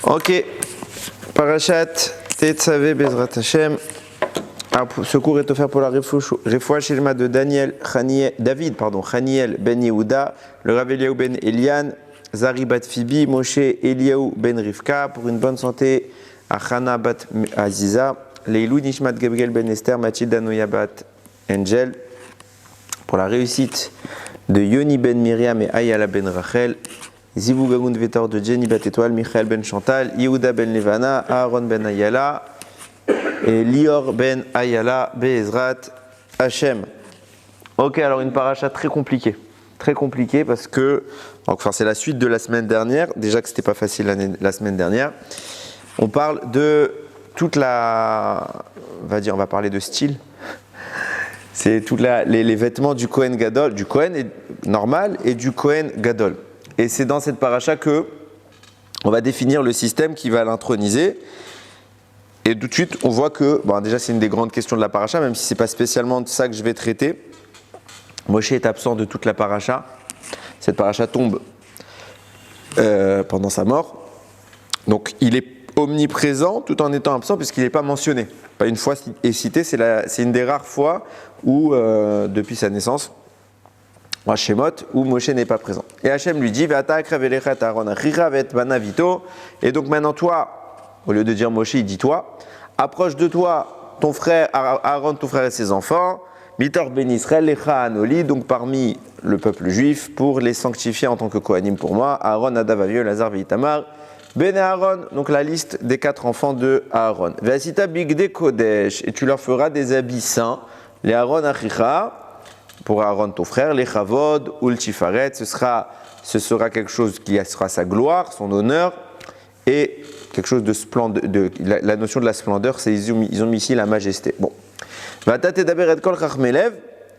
Ok, Parashat Tetzavé Bezrat Hashem. Ce cours est offert pour la Refoua Shilma de David, Chaniel Ben Yehuda, le Rav Eliaou Ben Elian, Zari Bat Fibi, Moshe Eliaou Ben Rivka, pour une bonne santé, Achana Bat Aziza, Leilou Nishmat Gabriel Ben Esther, Mathilda Noya Bat Angel, pour la réussite de Yoni Ben Miriam et Ayala Ben Rachel, Zivou Gagoun Vetor de Jenny Bat Étoile, Michael Ben Chantal, Yehuda Ben Levana, Aaron Ben Ayala, et Lior Ben Ayala Be'ezrat Hashem. Ok, alors une paracha très compliquée parce que, enfin c'est la suite de la semaine dernière, déjà que c'était pas facile la semaine dernière. On parle de toute la, on va parler de style. C'est toute les vêtements du Kohen Gadol, du Kohen normal et du Kohen Gadol. Et c'est dans cette paracha que on va définir le système qui va l'introniser. Et tout de suite, on voit que, déjà c'est une des grandes questions de la paracha, même si ce n'est pas spécialement de ça que je vais traiter. Moshe est absent de toute la paracha. Cette paracha tombe pendant sa mort. Donc il est omniprésent tout en étant absent puisqu'il n'est pas mentionné. Pas une fois est cité, c'est une des rares fois où, depuis sa naissance, Shemot, où Moshe n'est pas présent. Et Hachem lui dit, et donc maintenant toi, au lieu de dire Moshe, il dit toi, approche de toi ton frère Aaron, ton frère et ses enfants, Mitor Ben Israël, Lecha Anoli, donc parmi le peuple juif, pour les sanctifier en tant que Kohanim pour moi, Aaron, Nadav, Avihu, Lazar, Itamar, Ben Aaron, donc la liste des 4 enfants de Aaron. Ve'asita bigde kodesh, et tu leur feras des habits saints, les Aaron Achicha, pour Aaron ton frère, les Chavod, Ul Tifaret, ce sera quelque chose qui sera sa gloire, son honneur, et quelque chose de splendeur, la notion de la splendeur, c'est ils ont mis ici la majesté. Bon.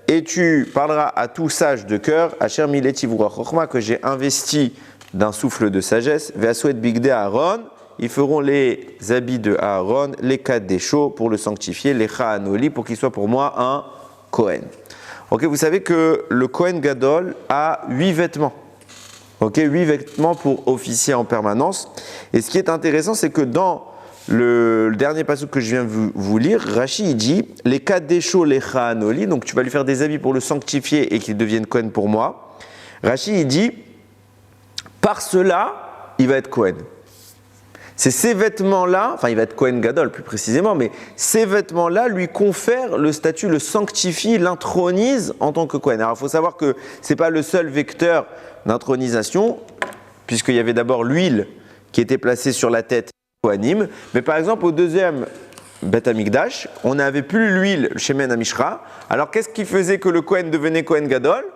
Et tu parleras à tout sage de cœur, Asher Mileti Vura Chochma, que j'ai investi d'un souffle de sagesse, Ve'asouet Bigde Aaron, ils feront les habits de Aaron, les Kadesho pour le sanctifier, les Cha'anoli pour qu'il soit pour moi un Kohen. Ok, vous savez que le Kohen Gadol a 8 vêtements. Ok, 8 vêtements pour officier en permanence. Et ce qui est intéressant, c'est que dans le dernier passage que je viens vous lire, Rashi il dit les Kadesho les Cha'anoli, donc tu vas lui faire des habits pour le sanctifier et qu'il devienne Kohen pour moi. Rashi il dit par cela, il va être Kohen. C'est ces vêtements-là, enfin il va être Kohen Gadol plus précisément, mais ces vêtements-là lui confèrent le statut, le sanctifient, l'intronisent en tant que Kohen. Alors il faut savoir que ce n'est pas le seul vecteur d'intronisation, puisqu'il y avait d'abord l'huile qui était placée sur la tête du Kohanim, mais par exemple au deuxième Beth Amikdash, on n'avait plus l'huile Shemen Amishra. Alors qu'est-ce qui faisait que le Kohen devenait Kohen Gadol?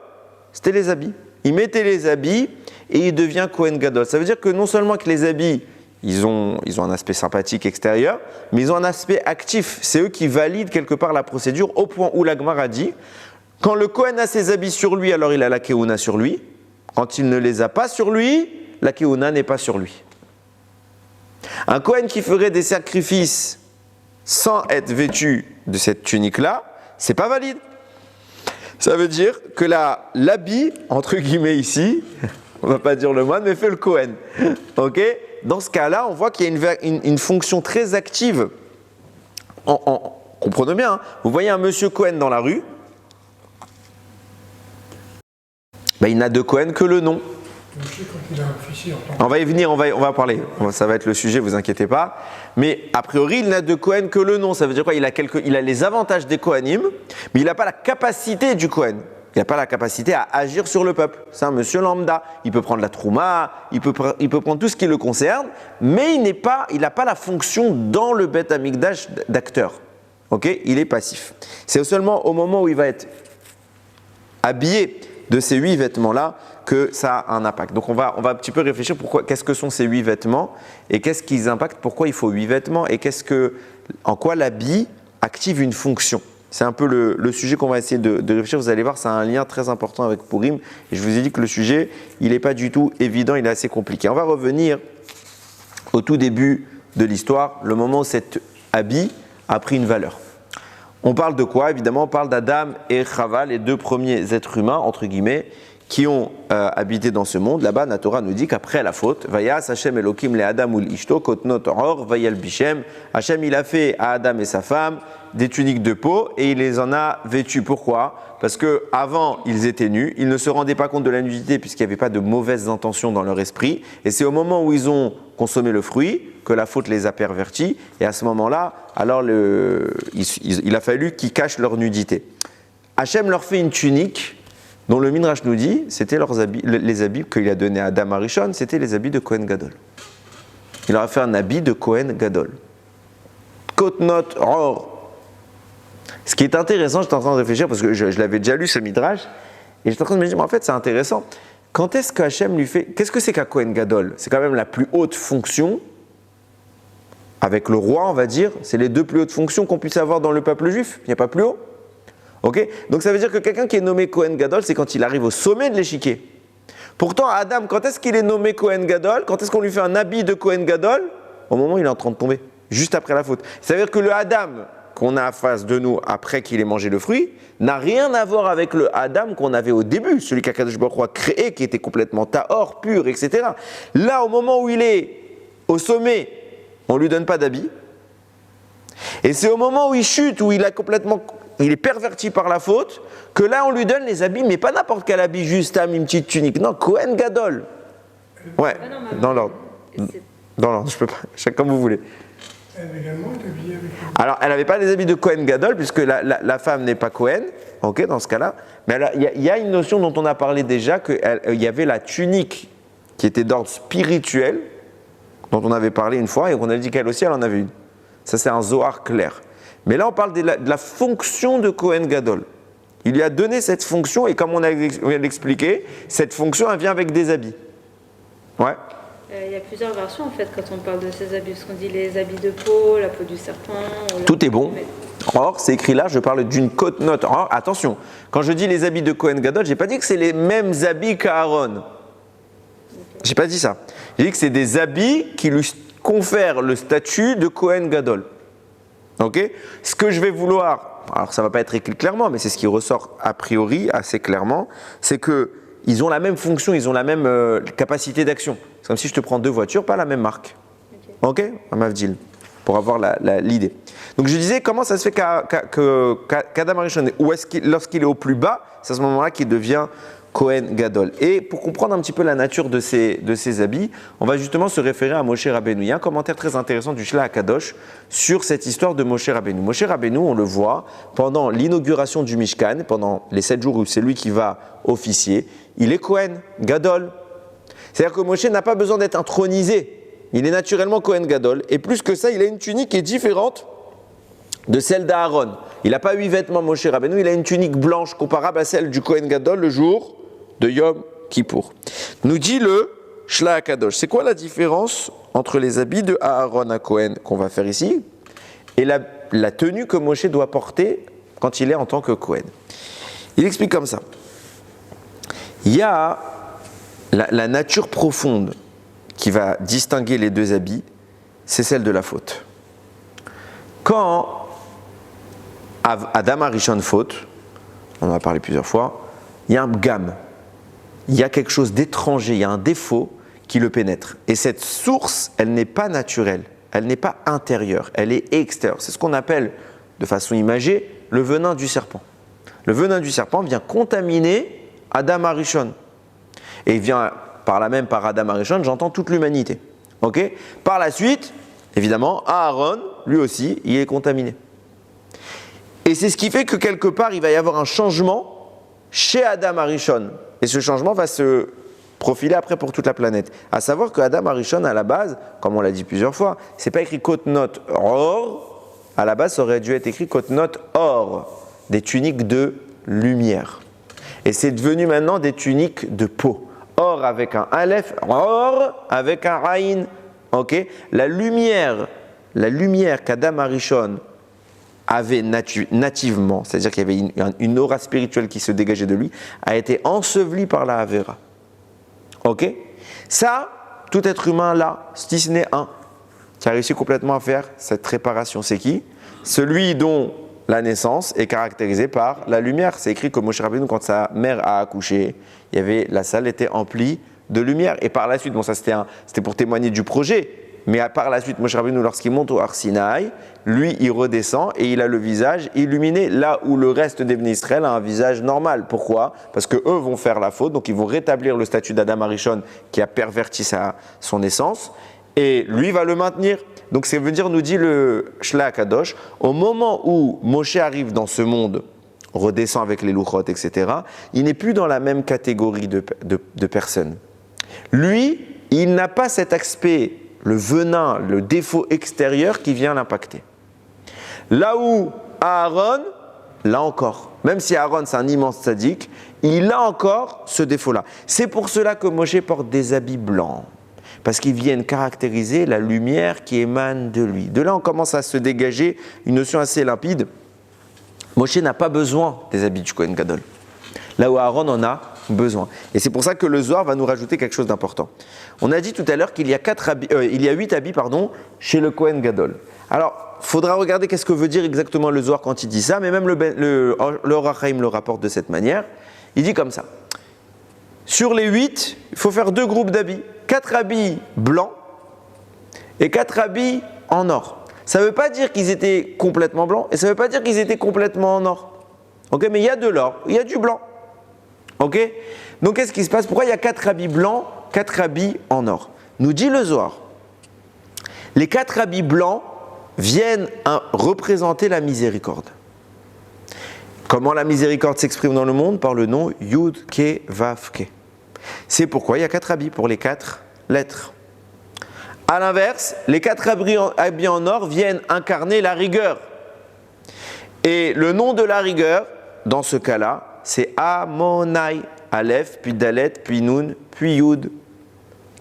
C'était les habits. Il mettait les habits et il devient Kohen Gadol. Ça veut dire que non seulement que les habits ils ont un aspect sympathique extérieur, mais ils ont un aspect actif. C'est eux qui valident quelque part la procédure au point où la Gemara dit quand le Kohen a ses habits sur lui, alors il a la Keuna sur lui. Quand il ne les a pas sur lui, la Keuna n'est pas sur lui. Un Kohen qui ferait des sacrifices sans être vêtu de cette tunique-là, c'est pas valide. Ça veut dire que l'habit, entre guillemets ici, on ne va pas dire le moine, mais fait le Kohen. Ok ? Dans ce cas-là, on voit qu'il y a une fonction très active. Comprenez bien, hein, vous voyez un monsieur Cohen dans la rue, il n'a de Cohen que le nom. On va y venir, on va parler. Ça va être le sujet, vous inquiétez pas. Mais a priori, il n'a de Cohen que le nom. Ça veut dire quoi? Il a les avantages des Kohanim, mais il n'a pas la capacité du Cohen. Il n'a pas la capacité à agir sur le peuple. C'est un monsieur lambda. Il peut prendre la trouma, il peut prendre tout ce qui le concerne, mais il n'a pas la fonction dans le Beth Amikdash d'acteur. Okay? Il est passif. C'est seulement au moment où il va être habillé de ces 8 vêtements-là que ça a un impact. Donc on va un petit peu réfléchir qu'est-ce que sont ces 8 vêtements et qu'est-ce qu'ils impactent, pourquoi il faut 8 vêtements et en quoi l'habit active une fonction. C'est un peu le sujet qu'on va essayer de réfléchir. Vous allez voir, ça a un lien très important avec Purim. Et je vous ai dit que le sujet, il n'est pas du tout évident, il est assez compliqué. On va revenir au tout début de l'histoire, le moment où cet habit a pris une valeur. On parle de quoi? Évidemment, on parle d'Adam et Chava, les 2 premiers êtres humains, entre guillemets, qui ont habité dans ce monde. Là-bas, la Torah nous dit qu'après la faute, Vayas Hashem Elokim le Adam ul Ishto Kotnot Or Vayal Bishem. Hashem, il a fait à Adam et sa femme des tuniques de peau et il les en a vêtues. Pourquoi ? Parce que avant ils étaient nus, ils ne se rendaient pas compte de la nudité puisqu'il n'y avait pas de mauvaises intentions dans leur esprit. Et c'est au moment où ils ont consommé le fruit que la faute les a pervertis. Et à ce moment-là, alors il a fallu qu'ils cachent leur nudité. Hachem leur fait une tunique dont le Midrash nous dit, c'était les habits qu'il a donnés à Adam Arishon, c'était les habits de Kohen Gadol. Il leur a fait un habit de Kohen Gadol. Kotnot Or. Ce qui est intéressant, j'étais en train de réfléchir parce que je l'avais déjà lu ce Midrash, et j'étais en train de me dire, mais en fait c'est intéressant. Quand est-ce qu'Hachem lui fait. Qu'est-ce que c'est qu'un Kohen Gadol ? C'est quand même la plus haute fonction, avec le roi, on va dire, c'est les deux plus hautes fonctions qu'on puisse avoir dans le peuple juif. Il n'y a pas plus haut. Ok ? Donc ça veut dire que quelqu'un qui est nommé Kohen Gadol, c'est quand il arrive au sommet de l'échiquier. Pourtant, Adam, quand est-ce qu'il est nommé Kohen Gadol ? Quand est-ce qu'on lui fait un habit de Kohen Gadol ? Au moment où il est en train de tomber, juste après la faute. Ça veut dire que le Adam qu'on a en face de nous après qu'il ait mangé le fruit n'a rien à voir avec le Adam qu'on avait au début, celui qu'Akadosh Baruch Hu a créé, qui était complètement tahor, pur, etc. Là, au moment où il est au sommet, on ne lui donne pas d'habit. Et c'est au moment où il chute, où il est perverti par la faute, que là on lui donne les habits, mais pas n'importe quel habit, juste une petite tunique. Non, Kohen Gadol. Ouais, dans l'ordre. Dans l'ordre, je peux pas, chacun comme vous voulez. Elle également est habillée avec. Alors, elle n'avait pas les habits de Kohen Gadol, puisque la femme n'est pas Kohen, ok, dans ce cas-là. Mais il y a une notion dont on a parlé déjà, qu'il y avait la tunique qui était d'ordre spirituel, dont on avait parlé une fois, et qu'on a dit qu'elle aussi, elle en avait une. Ça, c'est un Zohar clair. Mais là, on parle de la fonction de Kohen Gadol. Il lui a donné cette fonction, et comme on vient d'expliquer, cette fonction, elle vient avec des habits. Ouais. Il y a plusieurs versions en fait quand on parle de ces habits, parce qu'on dit les habits de peau, la peau du serpent. Tout est bon. Or, c'est écrit là, je parle d'une kotnot. Or, attention, quand je dis les habits de Kohen Gadol, je n'ai pas dit que c'est les mêmes habits qu'Aaron. Je n'ai pas dit ça. J'ai dit que c'est des habits qui lui confèrent le statut de Kohen Gadol. Ok ? Ce que je vais vouloir, alors ça ne va pas être écrit clairement, mais c'est ce qui ressort a priori assez clairement, c'est qu'ils ont la même fonction, ils ont la même capacité d'action. C'est comme si je te prends deux voitures, pas la même marque. Ok ? Un Mavdil, pour avoir l'idée. Donc je disais, comment ça se fait qu'Adam Arishon, lorsqu'il est au plus bas, c'est à ce moment-là qu'il devient Kohen Gadol. Et pour comprendre un petit peu la nature de ces habits, on va justement se référer à Moshe Rabbeinu. Il y a un commentaire très intéressant du Shla HaKadosh sur cette histoire de Moshe Rabbeinu. Moshe Rabbeinu, on le voit, pendant l'inauguration du Mishkan, pendant les 7 jours où c'est lui qui va officier, il est Kohen Gadol. C'est-à-dire que Moshe n'a pas besoin d'être intronisé. Il est naturellement Kohen Gadol. Et plus que ça, il a une tunique qui est différente de celle d'Aaron. Il n'a pas 8 vêtements Moshe Rabbeinu, il a une tunique blanche comparable à celle du Kohen Gadol le jour de Yom Kippour. Nous dit le Shla HaKadosh. C'est quoi la différence entre les habits de Aaron à Kohen qu'on va faire ici et la tenue que Moshe doit porter quand il est en tant que Kohen? Il explique comme ça. Il y a la nature profonde qui va distinguer les deux habits, c'est celle de la faute. Quand Adam Arishon faute, on en a parlé plusieurs fois, il y a un gamme, il y a quelque chose d'étranger, il y a un défaut qui le pénètre. Et cette source, elle n'est pas naturelle, elle n'est pas intérieure, elle est extérieure. C'est ce qu'on appelle, de façon imagée, le venin du serpent. Le venin du serpent vient contaminer Adam Arishon. Et il vient, par Adam Arishon, j'entends toute l'humanité. Okay ? Par la suite, évidemment, Aaron, lui aussi, il est contaminé. Et c'est ce qui fait que quelque part, il va y avoir un changement chez Adam Arishon. Et ce changement va se profiler après pour toute la planète. À savoir que Adam Arishon, à la base, comme on l'a dit plusieurs fois, c'est pas écrit Kotnot Or. À la base, ça aurait dû être écrit Kotnot Or, des tuniques de lumière. Et c'est devenu maintenant des tuniques de peau. Or avec un Aleph, Or avec un Aïn. Okay? La lumière qu'Adam Arishon avait nativement, c'est-à-dire qu'il y avait une aura spirituelle qui se dégageait de lui, a été ensevelie par la Avera. Ok ? Ça, tout être humain là, si ce n'est un, qui a réussi complètement à faire cette réparation, c'est qui ? Celui dont la naissance est caractérisée par la lumière. C'est écrit que Moshe Rabbeinu, quand sa mère a accouché, la salle était emplie de lumière. Et par la suite, bon ça c'était pour témoigner du projet, mais par la suite, Moshe Rabbeinu, lorsqu'il monte au Har Sinaï, lui, il redescend et il a le visage illuminé, là où le reste des Bnei Israël a un visage normal. Pourquoi? Parce que eux vont faire la faute, donc ils vont rétablir le statut d'Adam Arishon qui a perverti son essence, et lui va le maintenir. Donc ça veut dire, nous dit le Shla Kadosh, au moment où Moshe arrive dans ce monde, redescend avec les louchot, etc., il n'est plus dans la même catégorie de personnes. Lui, il n'a pas cet aspect, le venin, le défaut extérieur qui vient l'impacter. Là où Aaron, là encore, même si Aaron c'est un immense sadique, il a encore ce défaut-là. C'est pour cela que Moshe porte des habits blancs, parce qu'ils viennent caractériser la lumière qui émane de lui. De là, on commence à se dégager une notion assez limpide. Moshe n'a pas besoin des habits du Kohen Gadol, là où Aaron en a besoin. Et c'est pour ça que le Zohar va nous rajouter quelque chose d'important. On a dit tout à l'heure qu'il y a 8 habits chez le Kohen Gadol. Alors, il faudra regarder qu'est-ce que veut dire exactement le Zohar quand il dit ça, mais même le Or HaChaim le rapporte de cette manière. Il dit comme ça. Sur les 8, il faut faire 2 groupes d'habits. 4 habits blancs et 4 habits en or. Ça ne veut pas dire qu'ils étaient complètement blancs et ça ne veut pas dire qu'ils étaient complètement en or. Ok, mais il y a de l'or, il y a du blanc. Ok? Donc qu'est-ce qui se passe? Pourquoi il y a 4 habits blancs, 4 habits en or? Nous dit le Zohar. Les 4 habits blancs viennent représenter la miséricorde. Comment la miséricorde s'exprime dans le monde? Par le nom Yud Ke Vav Ke. C'est pourquoi il y a 4 habits pour les 4 lettres. A l'inverse, les 4 habits en or viennent incarner la rigueur. Et le nom de la rigueur, dans ce cas-là, c'est Amonai. Aleph, puis Dalet, puis Nun, puis Yud.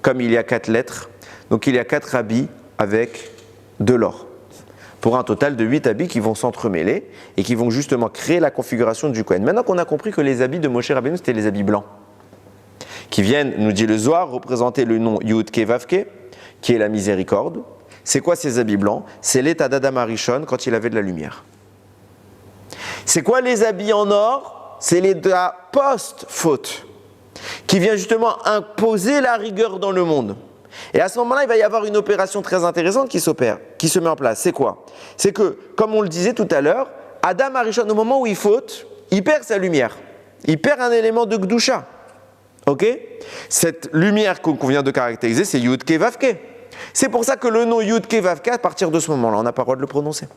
Comme il y a 4 lettres, donc il y a 4 habits avec de l'or. Pour un total de 8 habits qui vont s'entremêler et qui vont justement créer la configuration du Kohen. Maintenant qu'on a compris que les habits de Moshe Rabbeinu, c'était les habits blancs, qui viennent, nous dit le Zohar, représenter le nom Yud Ke Vav Ke, qui est la miséricorde. C'est quoi ces habits blancs? C'est l'état d'Adam Arishon quand il avait de la lumière. C'est quoi les habits en or? C'est l'état post-faute, qui vient justement imposer la rigueur dans le monde. Et à ce moment-là, il va y avoir une opération très intéressante qui se met en place. C'est quoi? C'est que, comme on le disait tout à l'heure, Adam Arishon, au moment où il faute, il perd sa lumière. Il perd un élément de Gdusha. Ok? Cette lumière qu'on vient de caractériser, c'est Yud Ke Vav Ke. C'est pour ça que le nom Yud Ke Vav Ke, à partir de ce moment-là, on n'a pas le droit de le prononcer.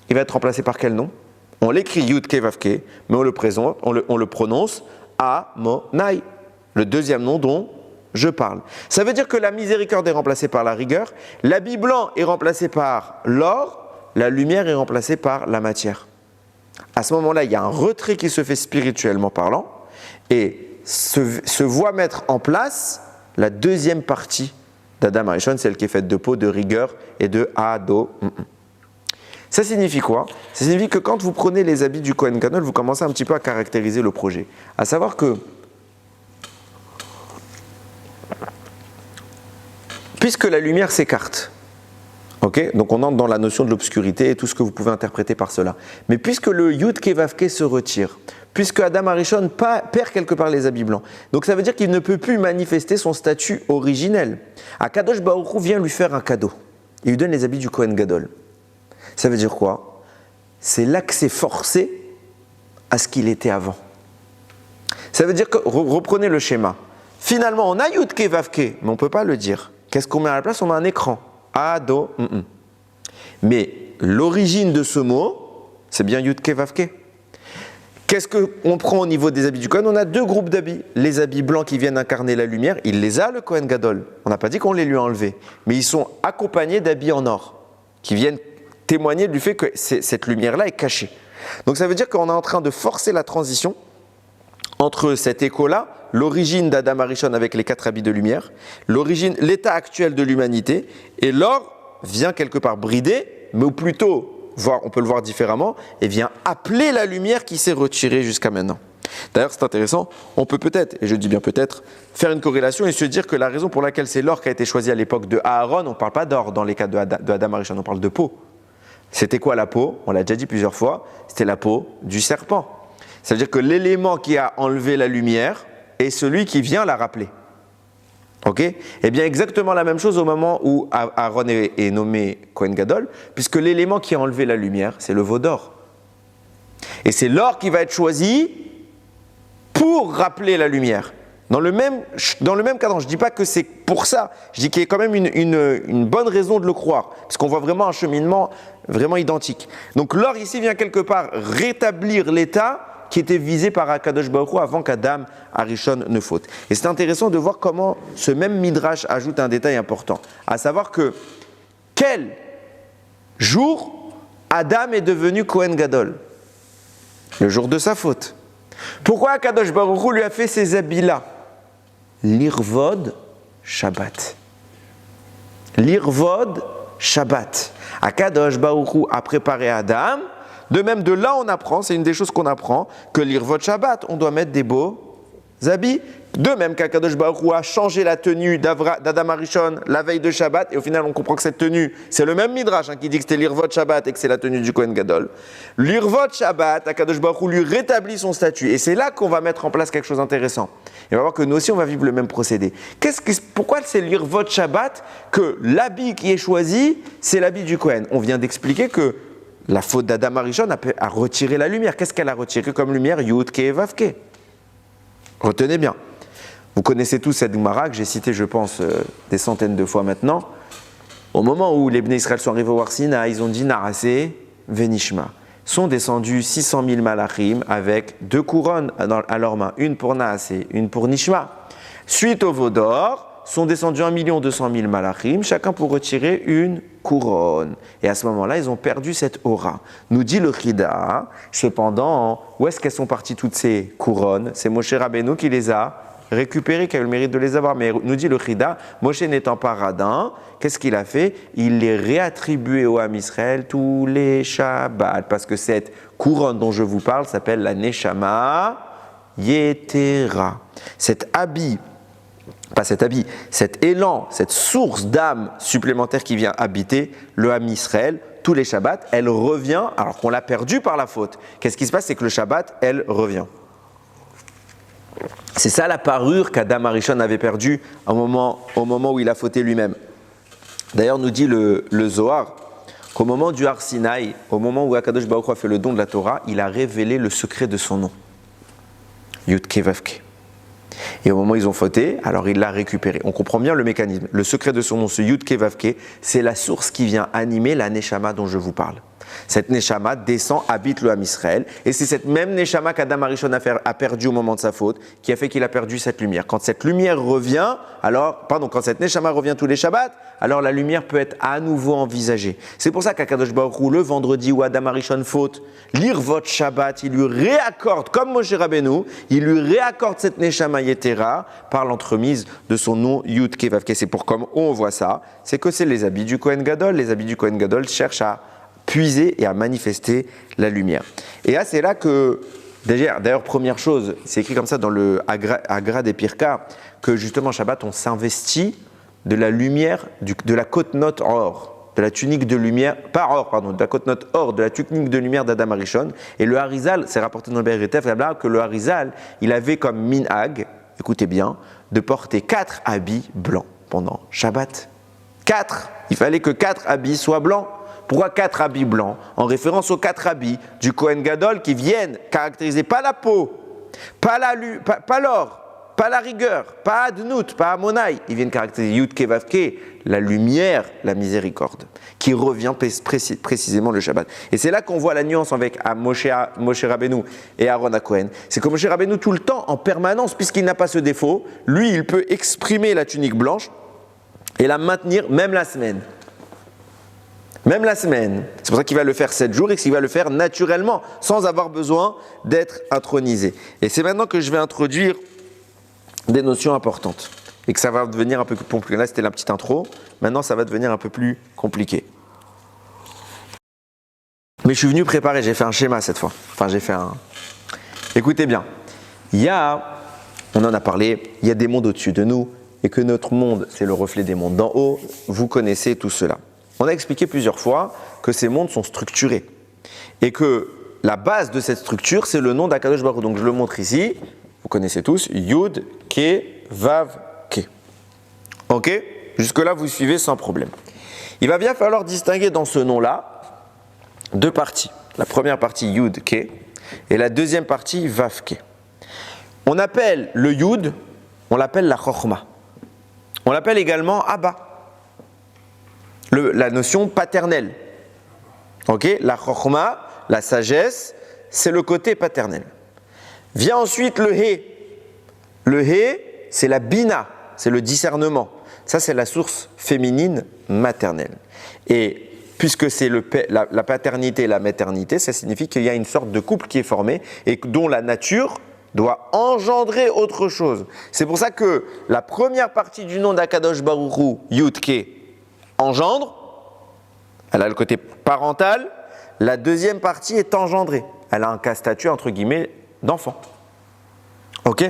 Il va être remplacé par quel nom? On l'écrit Yud Ke Vav Ke, mais on le prononce Amonai, le deuxième nom dont je parle. Ça veut dire que la miséricorde est remplacée par la rigueur, l'habit blanc est remplacé par l'or, la lumière est remplacée par la matière. À ce moment-là, il y a un retrait qui se fait spirituellement parlant et se voit mettre en place la deuxième partie d'Adam Arishon, celle qui est faite de peau, de rigueur et de Ado. Ça signifie quoi? Ça signifie que quand vous prenez les habits du Kohen Gadol, vous commencez un petit peu à caractériser le projet. À savoir que, puisque la lumière s'écarte, ok, donc on entre dans la notion de l'obscurité et tout ce que vous pouvez interpréter par cela. Mais puisque le Yud Ke Vav Ke se retire, puisque Adam Arishon perd quelque part les habits blancs, donc ça veut dire qu'il ne peut plus manifester son statut originel. Akadosh Baruch Hu vient lui faire un cadeau. Il lui donne les habits du Kohen Gadol. Ça veut dire quoi? C'est l'accès forcé à ce qu'il était avant. Ça veut dire que, reprenez le schéma. Finalement, on a Yud Ke Vav Ke, mais on ne peut pas le dire. Qu'est-ce qu'on met à la place? On met un écran. Ado. Mais l'origine de ce mot, c'est bien Yud Ke Vav Ke. Qu'est-ce qu'on prend au niveau des habits du Kohen? On a 2 groupes d'habits. Les habits blancs qui viennent incarner la lumière, il les a, le Kohen Gadol. On n'a pas dit qu'on les lui a enlevés. Mais ils sont accompagnés d'habits en or, qui viennent témoigner du fait que cette lumière-là est cachée. Donc ça veut dire qu'on est en train de forcer la transition entre cet écho-là, l'origine d'Adam Arishon avec les 4 habits de lumière, l'état actuel de l'humanité, et l'or vient quelque part brider, mais ou plutôt, on peut le voir différemment, et vient appeler la lumière qui s'est retirée jusqu'à maintenant. D'ailleurs, c'est intéressant, on peut peut-être, et je dis bien peut-être, faire une corrélation et se dire que la raison pour laquelle c'est l'or qui a été choisi à l'époque de Aaron, on ne parle pas d'or dans les cas de Adam Arishon, on parle de peau. C'était quoi la peau? On l'a déjà dit plusieurs fois, c'était la peau du serpent. C'est-à-dire que l'élément qui a enlevé la lumière est celui qui vient la rappeler. Ok? Eh bien, exactement la même chose au moment où Aaron est nommé Kohen Gadol, puisque l'élément qui a enlevé la lumière, c'est le veau d'or. Et c'est l'or qui va être choisi pour rappeler la lumière. Dans le même cadre, je ne dis pas que c'est pour ça, je dis qu'il y a quand même une bonne raison de le croire, parce qu'on voit vraiment un cheminement vraiment identique. Donc l'or ici vient quelque part rétablir l'état qui était visé par Akadosh Baruch Hu avant qu'Adam Arishon ne faute. Et c'est intéressant de voir comment ce même Midrash ajoute un détail important, à savoir que quel jour Adam est devenu Kohen Gadol? Le jour de sa faute. Pourquoi Akadosh Baruch Hu lui a fait ces habits-là? L'Irvod Shabbat. L'Irvod Shabbat. Akadosh Baruch Hu a préparé Adam. De même, de là, on apprend, c'est une des choses qu'on apprend, que l'Irvod Shabbat, on doit mettre des beaux habits. De même qu'Akadosh Baruch Hu a changé la tenue d'Adam Arishon la veille de Shabbat, et au final, on comprend que cette tenue, c'est le même Midrash qui dit que c'était l'Irvod Shabbat et que c'est la tenue du Kohen Gadol. L'Irvod Shabbat, Akadosh Baruch Hu lui rétablit son statut, et c'est là qu'on va mettre en place quelque chose d'intéressant. Et on va voir que nous aussi, on va vivre le même procédé. Pourquoi c'est l'Irvod Shabbat que l'habit qui est choisi, c'est l'habit du Kohen? On vient d'expliquer que la faute d'Adam Arishon a retiré la lumière. Qu'est-ce qu'elle a retiré comme lumière? Yud Ke Vav Ke. Retenez bien. Vous connaissez tous cette Gemara que j'ai citée, je pense, des centaines de fois maintenant. Au moment où les Bnei Israël sont arrivés au Har Sinaï, ils ont dit Narasé, Venishma. Sont descendus 600 000 malachim avec 2 couronnes à leurs mains, une pour Naasé, une pour Nishma. Suite au veau d'or, sont descendus 1 200 000 malachim, chacun pour retirer une couronne. Et à ce moment-là, ils ont perdu cette aura. Nous dit le Chida, cependant, où est-ce qu'elles sont parties toutes ces couronnes? C'est Moshe Rabbeinu qui les a récupérées, qui a eu le mérite de les avoir. Mais nous dit le Chida, Moshe n'étant pas radin, qu'est-ce qu'il a fait? Il les réattribuait au Ham Israël tous les Shabbats. Parce que cette couronne dont je vous parle s'appelle la Neshama Yetera. Cet élan, cette source d'âme supplémentaire qui vient habiter le Ham Israël, tous les Shabbats, elle revient, alors qu'on l'a perdue par la faute. Qu'est-ce qui se passe? C'est que le Shabbat, elle revient. C'est ça la parure qu'Adam Arishon avait perdue au moment où il a fauté lui-même. D'ailleurs, nous dit le Zohar qu'au moment du Har Sinaï, au moment où Akadosh Baruch Hu a fait le don de la Torah, il a révélé le secret de son nom. Yud Ke Vav Ke. Et au moment où ils ont fauté, alors il l'a récupéré. On comprend bien le mécanisme. Le secret de son nom, ce Yud Ke Vav Ke, c'est la source qui vient animer la Neshama dont je vous parle. Cette Neshama descend, habite le Ham Israël, et c'est cette même Neshama qu'Adam Arishon a perdu au moment de sa faute, qui a fait qu'il a perdu cette lumière. Quand cette lumière revient, quand cette Neshama revient tous les Shabbats, alors la lumière peut être à nouveau envisagée. C'est pour ça qu'Akadosh Baruch Hu, le vendredi où Adam Arishon faute, l'Irvot Shabbat, il lui réaccorde, comme Moshe Rabbeinu, il lui réaccorde cette Neshama Yetera par l'entremise de son nom Yud Ke Vav Ke. C'est pour comme on voit ça, c'est que c'est les habits du Kohen Gadol. Les habits du Kohen Gadol cherchent à puiser et à manifester la lumière. Et là, c'est là que, d'ailleurs, première chose, c'est écrit comme ça dans le Agra des Pirka, que justement, Shabbat, on s'investit de la lumière, de la côte-note or, de la tunique de lumière, de la côte-note or, de la tunique de lumière d'Adam Arishon. Et le Harizal, c'est rapporté dans le Be'eretef, là que le Harizal, il avait comme minhag, écoutez bien, de porter 4 habits blancs pendant Shabbat. 4! Il fallait que 4 habits soient blancs. Pourquoi 4 habits blancs? En référence aux 4 habits du Kohen Gadol qui viennent caractériser pas la peau, pas l'or, pas la rigueur, pas Adnout, pas Amonai. Ils viennent caractériser Yud Ke Vav Ke, la lumière, la miséricorde, qui revient précisément le Shabbat. Et c'est là qu'on voit la nuance avec Moshe Rabbeinu et Aaron HaKohen. C'est que Moshe Rabbeinu, tout le temps, en permanence, puisqu'il n'a pas ce défaut, lui, il peut exprimer la tunique blanche et la maintenir même la semaine. Même la semaine. C'est pour ça qu'il va le faire 7 jours et qu'il va le faire naturellement, sans avoir besoin d'être intronisé. Et c'est maintenant que je vais introduire des notions importantes. Et que ça va devenir un peu plus compliqué. Là, c'était la petite intro. Maintenant, ça va devenir un peu plus compliqué. Mais je suis venu préparer, j'ai fait un schéma cette fois. Écoutez bien. On en a parlé, il y a des mondes au-dessus de nous et que notre monde, c'est le reflet des mondes d'en haut. Vous connaissez tout cela. On a expliqué plusieurs fois que ces mondes sont structurés et que la base de cette structure, c'est le nom d'Akadosh Baruch Hu. Donc je le montre ici, vous connaissez tous, Yud, Ke, Vav, Ke. Ok? Jusque-là, vous suivez sans problème. Il va bien falloir distinguer dans ce nom-là deux parties. La première partie, Yud, Ke, et la deuxième partie, Vav, Ke. On appelle le Yud, on l'appelle la Chochma. On l'appelle également Abba, la notion paternelle. Ok? La Chochma, la sagesse, c'est le côté paternel. Vient ensuite le He. Le He, c'est la Bina, c'est le discernement. Ça, c'est la source féminine maternelle. Et puisque c'est la paternité et la maternité, ça signifie qu'il y a une sorte de couple qui est formé et dont la nature doit engendrer autre chose. C'est pour ça que la première partie du nom d'Akadosh Baruch Hu, Yud Ke, engendre. Elle a le côté parental. La deuxième partie est engendrée. Elle a un cas statut, entre guillemets, d'enfant. Ok?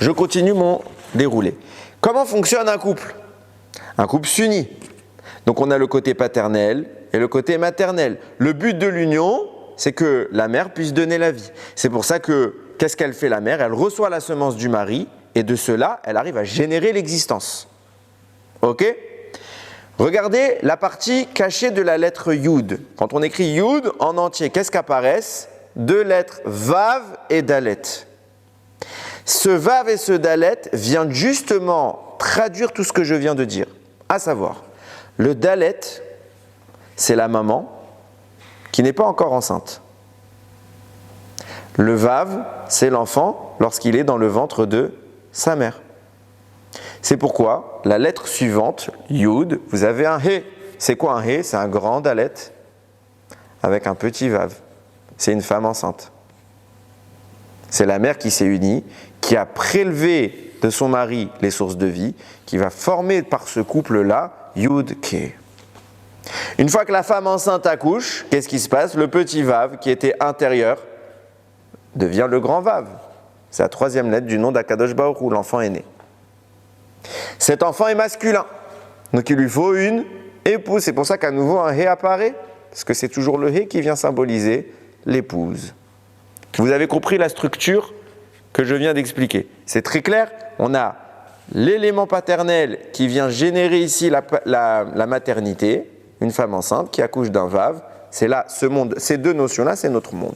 Je continue mon déroulé. Comment fonctionne un couple? Un couple s'unit. Donc on a le côté paternel et le côté maternel. Le but de l'union, c'est que la mère puisse donner la vie. C'est pour ça que, qu'est-ce qu'elle fait la mère? Elle reçoit la semence du mari et de cela, elle arrive à générer l'existence. Ok? Regardez la partie cachée de la lettre Yud. Quand on écrit Yud en entier, qu'est-ce qu'apparaissent? Deux lettres Vav et Dalet. Ce Vav et ce Dalet viennent justement traduire tout ce que je viens de dire. À savoir, le Dalet, c'est la maman qui n'est pas encore enceinte. Le Vav, c'est l'enfant lorsqu'il est dans le ventre de sa mère. C'est pourquoi la lettre suivante, Yud, vous avez un He. C'est quoi un He? C'est un grand Dalet avec un petit Vav. C'est une femme enceinte. C'est la mère qui s'est unie, qui a prélevé de son mari les sources de vie, qui va former par ce couple-là Yud Ke. Une fois que la femme enceinte accouche, qu'est-ce qui se passe? Le petit Vav, qui était intérieur, devient le grand Vav. C'est la troisième lettre du nom d'Akadosh Baruch Hu, l'enfant est né. Cet enfant est masculin, donc il lui faut une épouse. C'est pour ça qu'à nouveau un He apparaît, parce que c'est toujours le He qui vient symboliser l'épouse. Vous avez compris la structure que je viens d'expliquer. C'est très clair, on a l'élément paternel qui vient générer ici la maternité, une femme enceinte qui accouche d'un Vav. C'est là, ce monde, ces deux notions-là, c'est notre monde.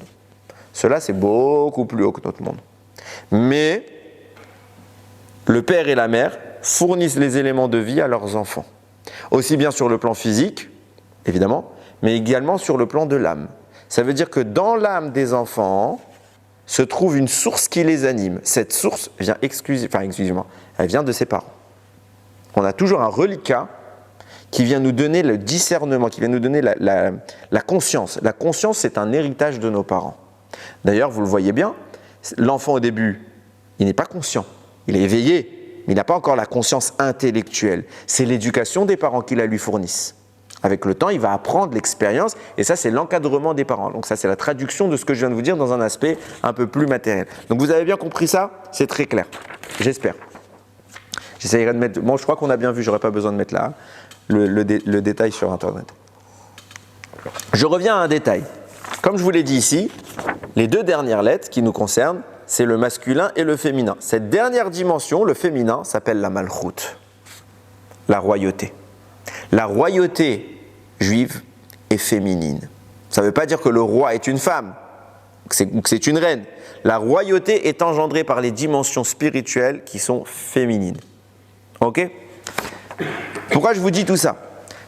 Cela, c'est beaucoup plus haut que notre monde. Mais le père et la mère fournissent les éléments de vie à leurs enfants. Aussi bien sur le plan physique, évidemment, mais également sur le plan de l'âme. Ça veut dire que dans l'âme des enfants se trouve une source qui les anime. Cette source vient exclusivement, elle vient de ses parents. On a toujours un reliquat qui vient nous donner le discernement, qui vient nous donner la conscience. La conscience, c'est un héritage de nos parents. D'ailleurs, vous le voyez bien, l'enfant au début, il n'est pas conscient, il est éveillé, mais il n'a pas encore la conscience intellectuelle. C'est l'éducation des parents qui la lui fournissent. Avec le temps, il va apprendre l'expérience, et ça, c'est l'encadrement des parents. Donc ça, c'est la traduction de ce que je viens de vous dire dans un aspect un peu plus matériel. Donc vous avez bien compris ça? C'est très clair, j'espère. J'essayerai de mettre... Bon, je crois qu'on a bien vu, j'aurais pas besoin de mettre là le détail sur Internet. Je reviens à un détail. Comme je vous l'ai dit ici, les deux dernières lettres qui nous concernent, c'est le masculin et le féminin. Cette dernière dimension, le féminin, s'appelle la malchout, la royauté. La royauté juive est féminine. Ça ne veut pas dire que le roi est une femme, que c'est une reine. La royauté est engendrée par les dimensions spirituelles qui sont féminines. Ok? Pourquoi je vous dis tout ça?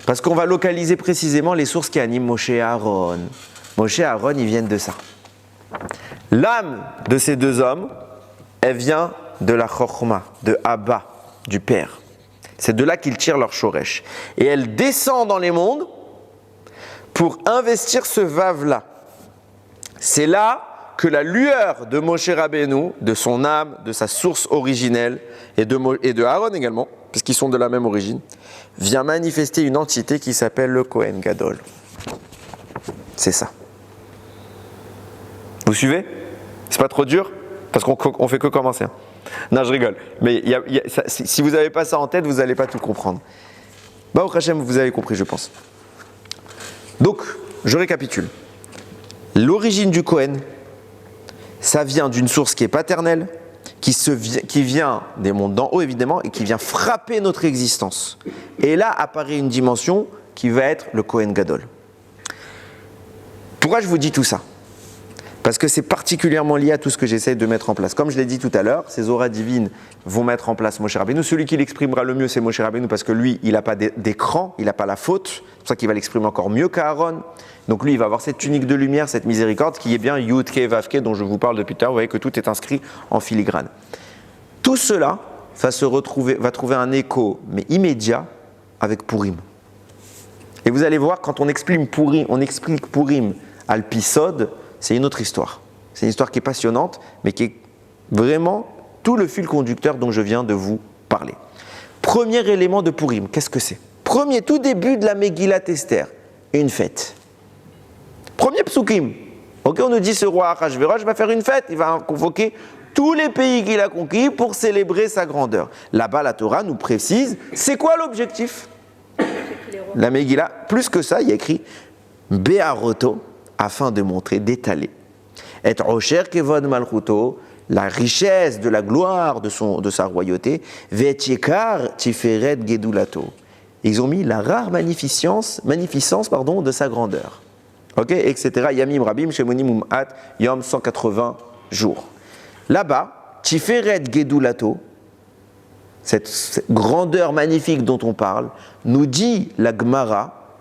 Parce qu'on va localiser précisément les sources qui animent Moshe et Aaron. Moshe et Aaron, ils viennent de ça. L'âme de ces deux hommes, elle vient de la Chochma, de Abba, du Père. C'est de là qu'ils tirent leur shoresh. Et elle descend dans les mondes pour investir ce Vav-là. C'est là que la lueur de Moshe Rabbeinu, de son âme, de sa source originelle, et de Aaron également, puisqu'ils sont de la même origine, vient manifester une entité qui s'appelle le Kohen Gadol. C'est ça. Vous suivez? C'est pas trop dur? Parce qu'on fait que commencer. Non, je rigole. Mais si vous n'avez pas ça en tête, vous n'allez pas tout comprendre. Baruch Hashem, vous avez compris, je pense. Donc, je récapitule. L'origine du Kohen, ça vient d'une source qui est paternelle, qui vient des mondes d'en haut évidemment, et qui vient frapper notre existence. Et là apparaît une dimension qui va être le Kohen Gadol. Pourquoi je vous dis tout ça ? Parce que c'est particulièrement lié à tout ce que j'essaie de mettre en place. Comme je l'ai dit tout à l'heure, ces auras divines vont mettre en place Moshe Rabbeinu. Celui qui l'exprimera le mieux, c'est Moshe Rabbeinu, parce que lui, il n'a pas d'écran, il n'a pas la faute. C'est pour ça qu'il va l'exprimer encore mieux qu'Aaron. Donc lui, il va avoir cette tunique de lumière, cette miséricorde, qui est bien Yud Ke Vav Ke, dont je vous parle depuis tout à l'heure. Vous voyez que tout est inscrit en filigrane. Tout cela va trouver un écho, mais immédiat, avec Purim. Et vous allez voir, quand on explique Purim à l'Pisod, c'est une autre histoire. C'est une histoire qui est passionnante, mais qui est vraiment tout le fil conducteur dont je viens de vous parler. Premier élément de Purim, qu'est-ce que c'est ? Tout début de la Megillat Esther, une fête. Premier psukim. Ok, on nous dit ce roi Achashverosh va faire une fête, il va convoquer tous les pays qu'il a conquis pour célébrer sa grandeur. Là-bas, la Torah nous précise, c'est quoi l'objectif ? La Megillah, plus que ça, il y a écrit Be'aroto, afin de montrer, d'étaler. Et Osher Kevod Malchuto, la richesse de la gloire de sa royauté, Ve'etchekar Tiferet Gedulato. Ils ont mis la rare magnificence de sa grandeur. Ok, etc. Yamim Rabim, Shemonim Um'at, Yom 180 jours. Là-bas, Tiferet Gedulato, cette grandeur magnifique dont on parle, nous dit la Gemara,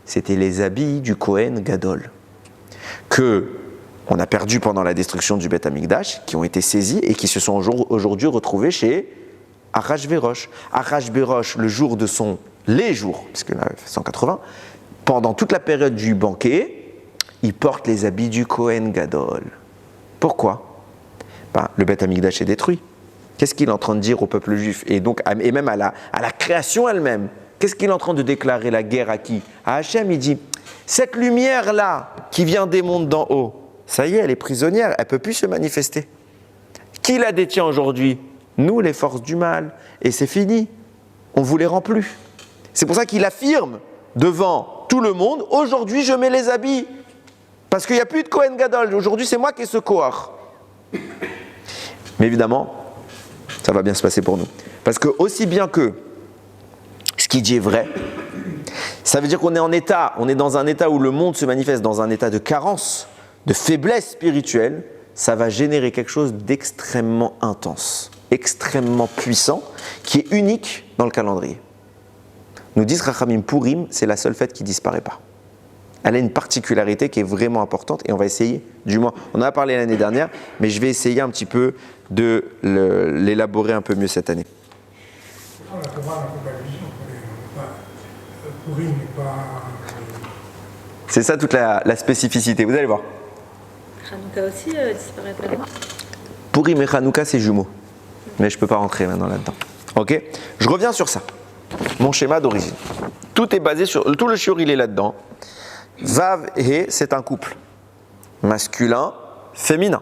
c'était les habits du Kohen Gadol, que on a perdu pendant la destruction du Beth Amikdash, qui ont été saisis et qui se sont aujourd'hui retrouvés chez Achashverosh. Achashverosh, les jours, puisque là, 180, pendant toute la période du banquet, il porte les habits du Kohen Gadol. Pourquoi ? Le Beth Amikdash est détruit. Qu'est-ce qu'il est en train de dire au peuple juif ? Et même à la création elle-même. Qu'est-ce qu'il est en train de déclarer la guerre à qui ? À Hachem, il dit, cette lumière-là qui vient des mondes d'en haut, ça y est, elle est prisonnière, elle ne peut plus se manifester. Qui la détient aujourd'hui ? Nous, les forces du mal. Et c'est fini. On ne vous les rend plus. C'est pour ça qu'il affirme devant tout le monde, aujourd'hui je mets les habits. Parce qu'il n'y a plus de Kohen Gadol. Aujourd'hui c'est moi qui ai ce Kohar. Mais évidemment, ça va bien se passer pour nous. Parce que aussi bien que ce qu'il dit est vrai, ça veut dire qu'on est dans un état où le monde se manifeste dans un état de carence, de faiblesse spirituelle, ça va générer quelque chose d'extrêmement intense, extrêmement puissant, qui est unique dans le calendrier. Nous disent Rachamim Purim, c'est la seule fête qui ne disparaît pas. Elle a une particularité qui est vraiment importante et on va essayer, du moins, on en a parlé l'année dernière, mais je vais essayer un petit peu de l'élaborer un peu mieux cette année. La Torah n'a pas d'illusion. Purim n'est pas... C'est ça toute la spécificité, vous allez voir. Hanouka aussi disparaît pas. Purim et Hanouka, c'est jumeaux. Mais je ne peux pas rentrer maintenant là-dedans. Ok ? Je reviens sur ça. Mon schéma d'origine. Tout est basé sur... Tout le shiur, il est là-dedans. Vav et c'est un couple. Masculin, féminin.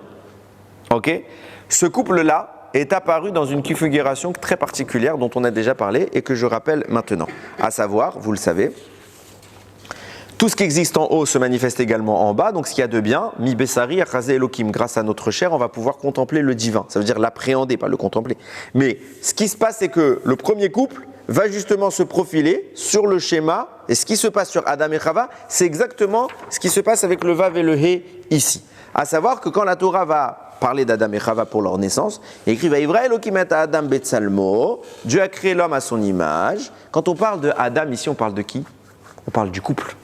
Ok ? Ce couple-là est apparu dans une configuration très particulière dont on a déjà parlé et que je rappelle maintenant. À savoir, vous le savez, tout ce qui existe en haut se manifeste également en bas. Donc ce qu'il y a de bien, mi bessari achazé elokim, grâce à notre chair, on va pouvoir contempler le divin. Ça veut dire l'appréhender, pas le contempler. Mais ce qui se passe, c'est que le premier couple va justement se profiler sur le schéma. Et ce qui se passe sur Adam et Chava, c'est exactement ce qui se passe avec le Vav et le He ici. À savoir que quand la Torah va parler d'Adam et Chava pour leur naissance, il écrit Vaïvra Elokim et Adam Betsalmo, Dieu a créé l'homme à son image. Quand on parle de Adam, ici on parle de qui ? On parle du couple.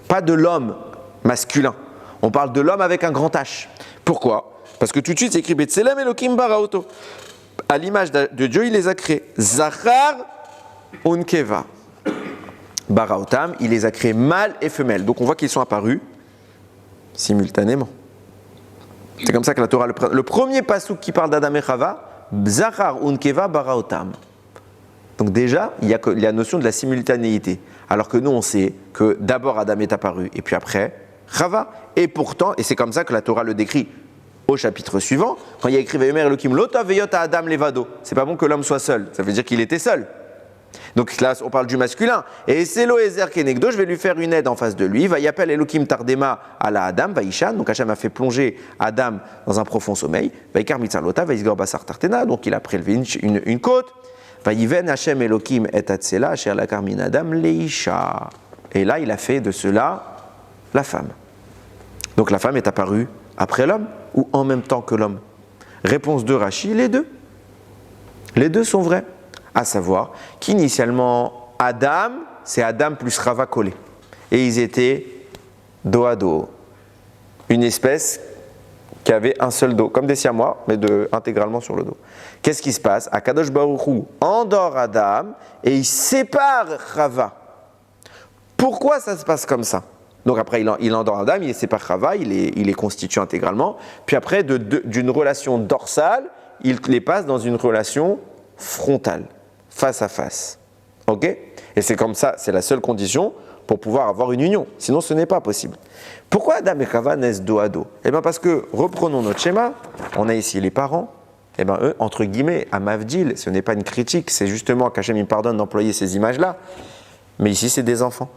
Pas de l'homme masculin. On parle de l'homme avec un grand H. Pourquoi ? Parce que tout de suite c'est écrit Betselem Elokim Baraoto. À l'image de Dieu, il les a créés. Zachar Unkeva. Baraotam, il les a créés mâles et femelles. Donc on voit qu'ils sont apparus simultanément. C'est comme ça que la Torah, le premier passouk qui parle d'Adam et Chava, Zachar Unkeva Baraotam. Donc déjà, il y a la notion de la simultanéité. Alors que nous, on sait que d'abord Adam est apparu et puis après Chava. Et pourtant, et c'est comme ça que la Torah le décrit au chapitre suivant, quand il y a écrit Vayomer Elokim Lota Veyota Adam Levado. C'est pas bon que l'homme soit seul, ça veut dire qu'il était seul. Donc là, on parle du masculin. Et c'est Loézer Kenegdo, je vais lui faire une aide en face de lui. Va y appeler Elohim Tardema à la Adam, va Ishan. Donc Hachem a fait plonger Adam dans un profond sommeil. Va Ikar Mitzalota, va Isgor Basar Tartena. Donc il a prélevé une côte. Va Yiven Hachem Elohim et Atsela, Asher la Karmin Adam Leisha. Et là, il a fait de cela la femme. Donc la femme est apparue après l'homme ou en même temps que l'homme? Réponse de Rashi, les deux. Les deux sont vrais. À savoir qu'initialement, Adam, c'est Adam plus Rava collé. Et ils étaient dos à dos. Une espèce qui avait un seul dos, comme des siamois, mais intégralement sur le dos. Qu'est-ce qui se passe? Akadosh Baruch Hu endort Adam et il sépare Rava. Pourquoi ça se passe comme ça? Donc après, il endort Adam, il sépare Rava, il les constitue intégralement. Puis après, d'une relation dorsale, il les passe dans une relation frontale. Face à face. Ok? Et c'est comme ça, c'est la seule condition pour pouvoir avoir une union. Sinon, ce n'est pas possible. Pourquoi Adam et Chava naissent dos à dos? Eh bien, parce que, reprenons notre schéma, on a ici les parents. Eh bien, eux, entre guillemets, à Mavdil, ce n'est pas une critique, c'est justement qu'Hachem me pardonne d'employer ces images-là. Mais ici, c'est des enfants.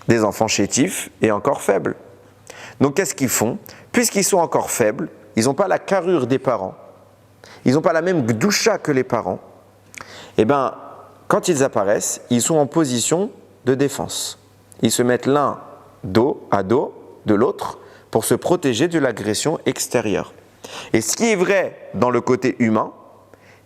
Des enfants chétifs et encore faibles. Donc, qu'est-ce qu'ils font? Puisqu'ils sont encore faibles, ils n'ont pas la carrure des parents, ils n'ont pas la même gdoucha que les parents. Eh bien, quand ils apparaissent, ils sont en position de défense. Ils se mettent l'un dos à dos de l'autre pour se protéger de l'agression extérieure. Et ce qui est vrai dans le côté humain,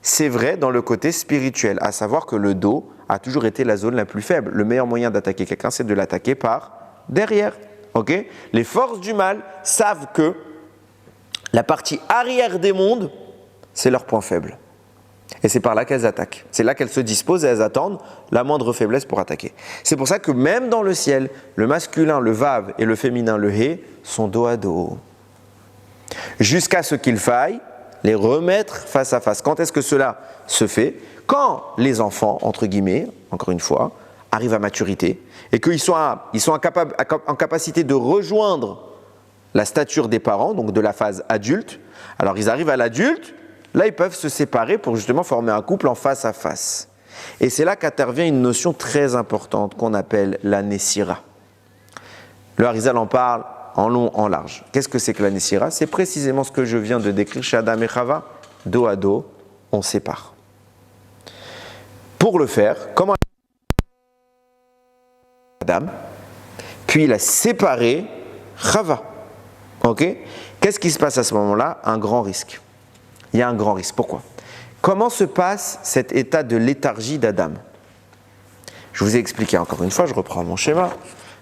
c'est vrai dans le côté spirituel, à savoir que le dos a toujours été la zone la plus faible. Le meilleur moyen d'attaquer quelqu'un, c'est de l'attaquer par derrière. Okay? Les forces du mal savent que la partie arrière des mondes, c'est leur point faible. Et c'est par là qu'elles attaquent. C'est là qu'elles se disposent et elles attendent la moindre faiblesse pour attaquer. C'est pour ça que même dans le ciel, le masculin, le vav, et le féminin, le hé, sont dos à dos. Jusqu'à ce qu'il faille les remettre face à face. Quand est-ce que cela se fait? Quand les enfants, entre guillemets, encore une fois, arrivent à maturité et qu'ils sont en capacité de rejoindre la stature des parents, donc de la phase adulte. Alors ils arrivent à l'adulte. Là, ils peuvent se séparer pour justement former un couple en face à face. Et c'est là qu'intervient une notion très importante qu'on appelle la Nessira. Le Harizal en parle en long, en large. Qu'est-ce que c'est que la Nessira? C'est précisément ce que je viens de décrire chez Adam et Chava. Dos à dos, on sépare. Pour le faire, comment Adam, puis il a séparé Chava. Ok? Qu'est-ce qui se passe à ce moment-là? Un grand risque. Il y a un grand risque. Pourquoi? Comment se passe cet état de léthargie d'Adam? Je vous ai expliqué encore une fois, je reprends mon schéma,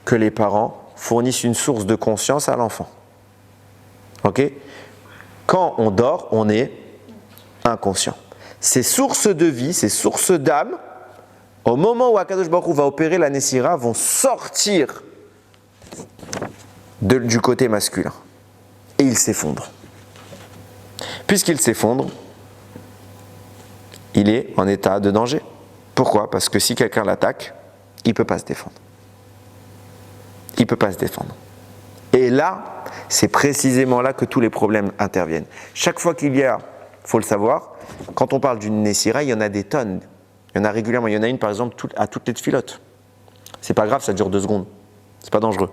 que les parents fournissent une source de conscience à l'enfant. Ok? Quand on dort, on est inconscient. Ces sources de vie, ces sources d'âme, au moment où Akadosh Baruch Hu va opérer la Nessira, vont sortir du côté masculin. Et ils s'effondrent. Puisqu'il s'effondre, il est en état de danger. Pourquoi? Parce que si quelqu'un l'attaque, il ne peut pas se défendre. Il ne peut pas se défendre. Et là, c'est précisément là que tous les problèmes interviennent. Chaque fois qu'il y a, il faut le savoir, quand on parle d'une Nessira, il y en a des tonnes. Il y en a régulièrement. Il y en a une, par exemple, à toutes les tfilotes. C'est pas grave, ça dure 2 secondes. C'est pas dangereux.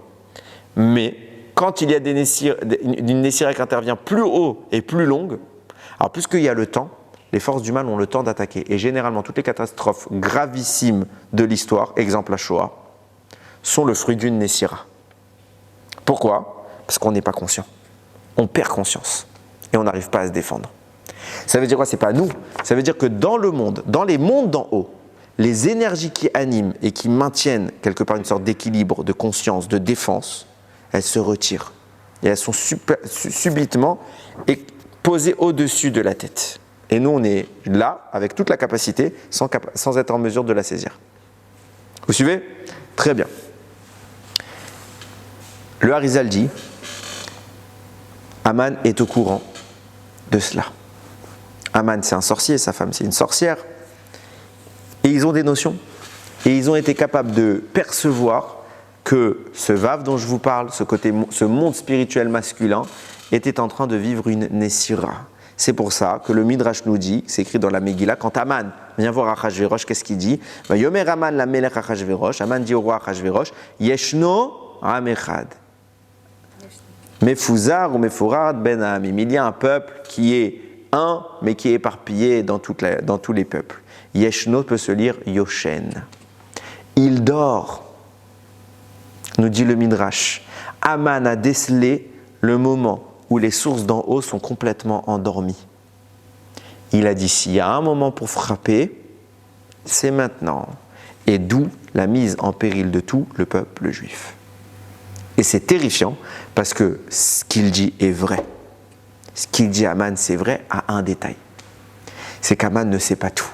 Mais quand il y a une Nessira qui intervient plus haut et plus longue, alors puisqu'il y a le temps, les forces du mal ont le temps d'attaquer. Et généralement, toutes les catastrophes gravissimes de l'histoire, exemple la Shoah, sont le fruit d'une Nessira. Pourquoi? Parce qu'on n'est pas conscient. On perd conscience. Et on n'arrive pas à se défendre. Ça veut dire quoi? C'est pas nous. Ça veut dire que dans le monde, dans les mondes d'en haut, les énergies qui animent et qui maintiennent quelque part une sorte d'équilibre, de conscience, de défense, elles se retirent. Et elles sont subitement posées au-dessus de la tête. Et nous, on est là, avec toute la capacité, sans être en mesure de la saisir. Vous suivez? Très bien. Le Harizal dit, Aman est au courant de cela. Aman, c'est un sorcier, sa femme, c'est une sorcière. Et ils ont des notions. Et ils ont été capables de percevoir que ce Vav dont je vous parle, ce monde spirituel masculin, était en train de vivre une Nessira. C'est pour ça que le Midrash nous dit, c'est écrit dans la Megillah, quand Aman vient voir Achashverosh, qu'est-ce qu'il dit? Yomer Aman la melech Achashverosh, Aman dit au roi Achashverosh, Yeshno Am Echad. Mefuzar ou Meforad ben Amim. Il y a un peuple qui est un, mais qui est éparpillé dans tous les peuples. Yeshno peut se lire Yoshen. Il dort, nous dit le Midrash. Aman a décelé le moment où les sources d'en haut sont complètement endormies. Il a dit, s'il y a un moment pour frapper, c'est maintenant. Et d'où la mise en péril de tout le peuple juif. Et c'est terrifiant, parce que ce qu'il dit est vrai. Ce qu'il dit à Aman, c'est vrai à un détail. C'est qu'Aman ne sait pas tout.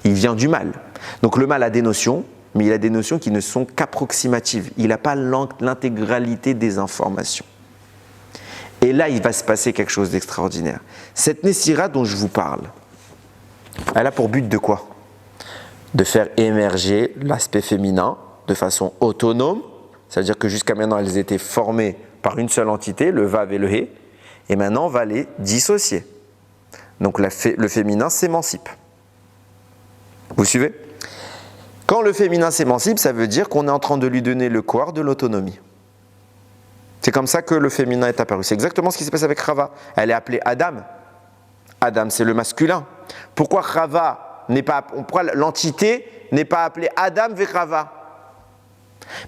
Il vient du mal. Donc le mal a des notions, mais il a des notions qui ne sont qu'approximatives. Il n'a pas l'intégralité des informations. Et là, il va se passer quelque chose d'extraordinaire. Cette Nessira dont je vous parle, elle a pour but de quoi? De faire émerger l'aspect féminin de façon autonome. C'est-à-dire que jusqu'à maintenant, elles étaient formées par une seule entité, le Vav et le He, et maintenant, on va les dissocier. Donc le féminin s'émancipe. Vous suivez? Quand le féminin s'émancipe, ça veut dire qu'on est en train de lui donner le corps de l'autonomie. C'est comme ça que le féminin est apparu. C'est exactement ce qui s'est passé avec Chava. Elle est appelée Adam. Adam, c'est le masculin. Pourquoi Chava n'est pas... Pourquoi l'entité n'est pas appelée Adam ve Chava?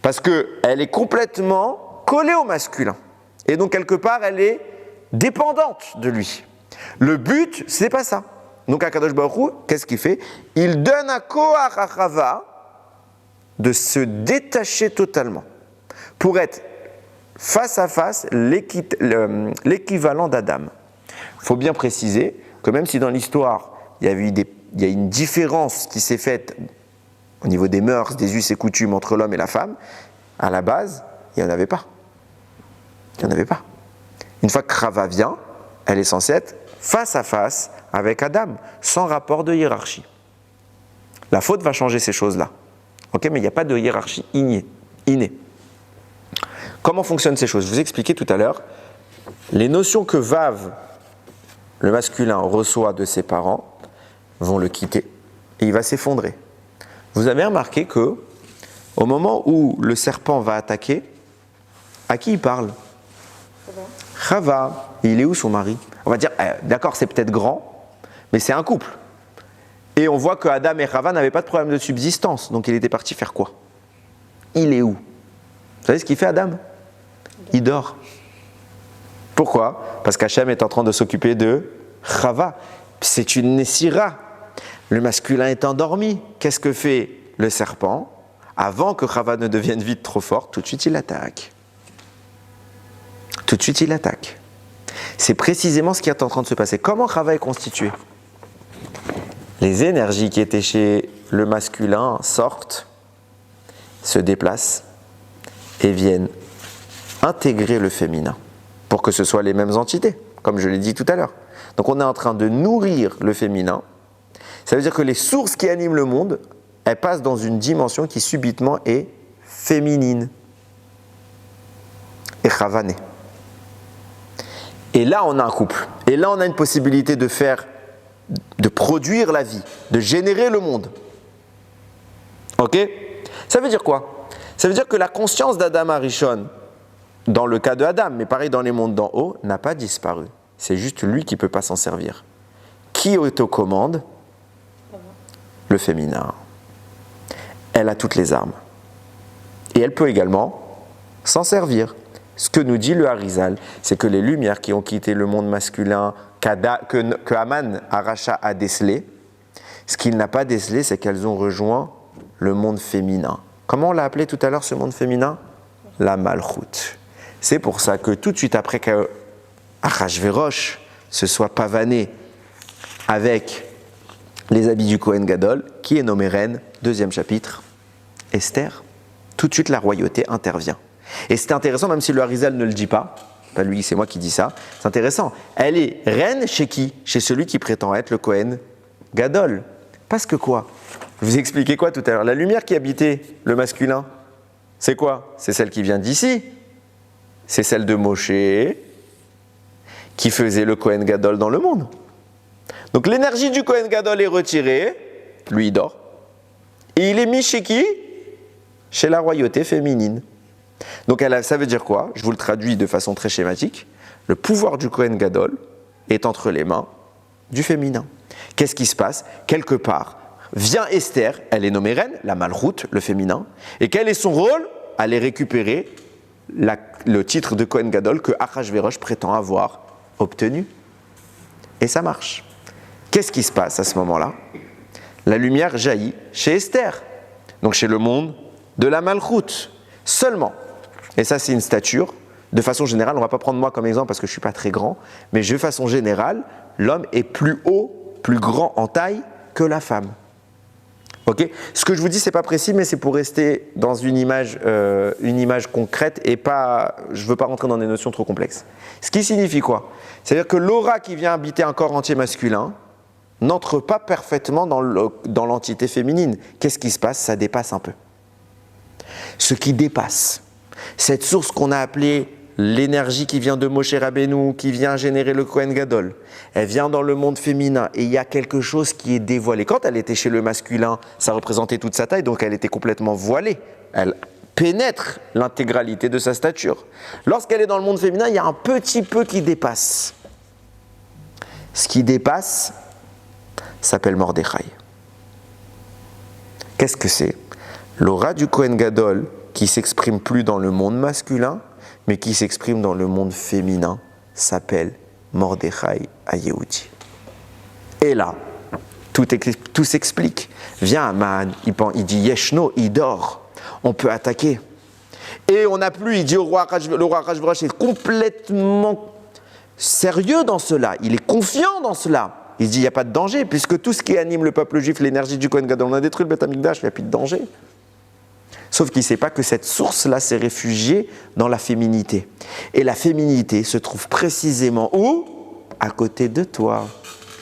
Parce qu'elle est complètement collée au masculin. Et donc, quelque part, elle est dépendante de lui. Le but, c'est pas ça. Donc, Akadosh Baruch Hu, qu'est-ce qu'il fait? Il donne à Koach à Chava de se détacher totalement pour être face à face l'équivalent d'Adam. Il faut bien préciser que même si dans l'histoire, il y a une différence qui s'est faite au niveau des mœurs, des us et coutumes entre l'homme et la femme, à la base, il n'y en avait pas. Il n'y en avait pas. Une fois que Chava vient, elle est censée être face à face avec Adam, sans rapport de hiérarchie. La faute va changer ces choses-là. Okay, mais il n'y a pas de hiérarchie innée. Comment fonctionnent ces choses? Je vous ai expliqué tout à l'heure. Les notions que Vav, le masculin, reçoit de ses parents, vont le quitter et il va s'effondrer. Vous avez remarqué que, au moment où le serpent va attaquer, à qui il parle? Chava. Et il est où son mari? On va dire, d'accord, c'est peut-être grand, mais c'est un couple. Et on voit que Adam et Chava n'avaient pas de problème de subsistance, donc il était parti faire quoi? Il est où? Vous savez ce qu'il fait, Adam? Il dort. Pourquoi? Parce qu'Hachem est en train de s'occuper de Chava. C'est une Nessira. Le masculin est endormi. Qu'est-ce que fait le serpent? Avant que Chava ne devienne vite trop forte, tout de suite il attaque. Tout de suite il attaque. C'est précisément ce qui est en train de se passer. Comment Chava est constitué? Les énergies qui étaient chez le masculin sortent, se déplacent et viennent intégrer le féminin pour que ce soit les mêmes entités, comme je l'ai dit tout à l'heure. Donc on est en train de nourrir le féminin. Ça veut dire que les sources qui animent le monde, elles passent dans une dimension qui subitement est féminine. Et Chava naît. Et là on a un couple. Et là on a une possibilité de produire la vie, de générer le monde. Ok? Ça veut dire quoi? Ça veut dire que la conscience d'Adam Arishon, dans le cas de Adam, mais pareil dans les mondes d'en haut, n'a pas disparu. C'est juste lui qui ne peut pas s'en servir. Qui est aux commandes? Le féminin. Elle a toutes les armes. Et elle peut également s'en servir. Ce que nous dit le Harizal, c'est que les lumières qui ont quitté le monde masculin, que Aman Aracha a décelé, ce qu'il n'a pas décelé, c'est qu'elles ont rejoint le monde féminin. Comment on l'a appelé tout à l'heure ce monde féminin? La Malchut. C'est pour ça que tout de suite après qu'Achashverosh se soit pavané avec les habits du Kohen Gadol, qui est nommé reine, 2e chapitre, Esther, tout de suite la royauté intervient. Et c'est intéressant, même si le Harizal ne le dit pas, lui, c'est moi qui dis ça, c'est intéressant. Elle est reine chez qui? Chez celui qui prétend être le Kohen Gadol. Parce que quoi? Je vous ai expliqué quoi tout à l'heure? La lumière qui habitait le masculin, c'est quoi? C'est celle qui vient d'ici. C'est celle de Moshe, qui faisait le Kohen Gadol dans le monde. Donc l'énergie du Kohen Gadol est retirée, lui il dort, et il est mis chez qui? Chez la royauté féminine. Donc ça veut dire quoi? Je vous le traduis de façon très schématique. Le pouvoir du Kohen Gadol est entre les mains du féminin. Qu'est-ce qui se passe? Quelque part, vient Esther, elle est nommée reine, la Malchoute, le féminin, et quel est son rôle? Aller récupérer le titre de Kohen Gadol que Achashverosh prétend avoir obtenu. Et ça marche. Qu'est-ce qui se passe à ce moment-là? La lumière jaillit chez Esther, donc chez le monde de la Malchoute. Seulement, et ça c'est une stature, de façon générale, on ne va pas prendre moi comme exemple parce que je ne suis pas très grand, mais de façon générale, l'homme est plus haut, plus grand en taille que la femme. Okay. Ce que je vous dis, c'est pas précis, mais c'est pour rester dans une image concrète et pas, je veux pas rentrer dans des notions trop complexes. Ce qui signifie quoi? C'est-à-dire que l'aura qui vient habiter un corps entier masculin n'entre pas parfaitement dans l'entité féminine. Qu'est-ce qui se passe? Ça dépasse un peu. Ce qui dépasse, cette source qu'on a appelée l'énergie qui vient de Moshe Rabbeinu, qui vient générer le Kohen Gadol, elle vient dans le monde féminin et il y a quelque chose qui est dévoilé. Quand elle était chez le masculin, ça représentait toute sa taille, donc elle était complètement voilée. Elle pénètre l'intégralité de sa stature. Lorsqu'elle est dans le monde féminin, il y a un petit peu qui dépasse. Ce qui dépasse s'appelle Mordechai. Qu'est-ce que c'est? L'aura du Kohen Gadol qui s'exprime plus dans le monde masculin, mais qui s'exprime dans le monde féminin, s'appelle Mordechai HaYehudi. Et là, tout s'explique. Vient Aman, il dit Yeshno, il dort, on peut attaquer. Et on n'a plus, il dit au roi Achashverosh est complètement sérieux dans cela, il est confiant dans cela. Il dit il n'y a pas de danger, puisque tout ce qui anime le peuple juif, l'énergie du Kohen Gadol, on a détruit le Beth Amikdash, il n'y a plus de danger. Sauf qu'il ne sait pas que cette source-là s'est réfugiée dans la féminité. Et la féminité se trouve précisément où? À côté de toi.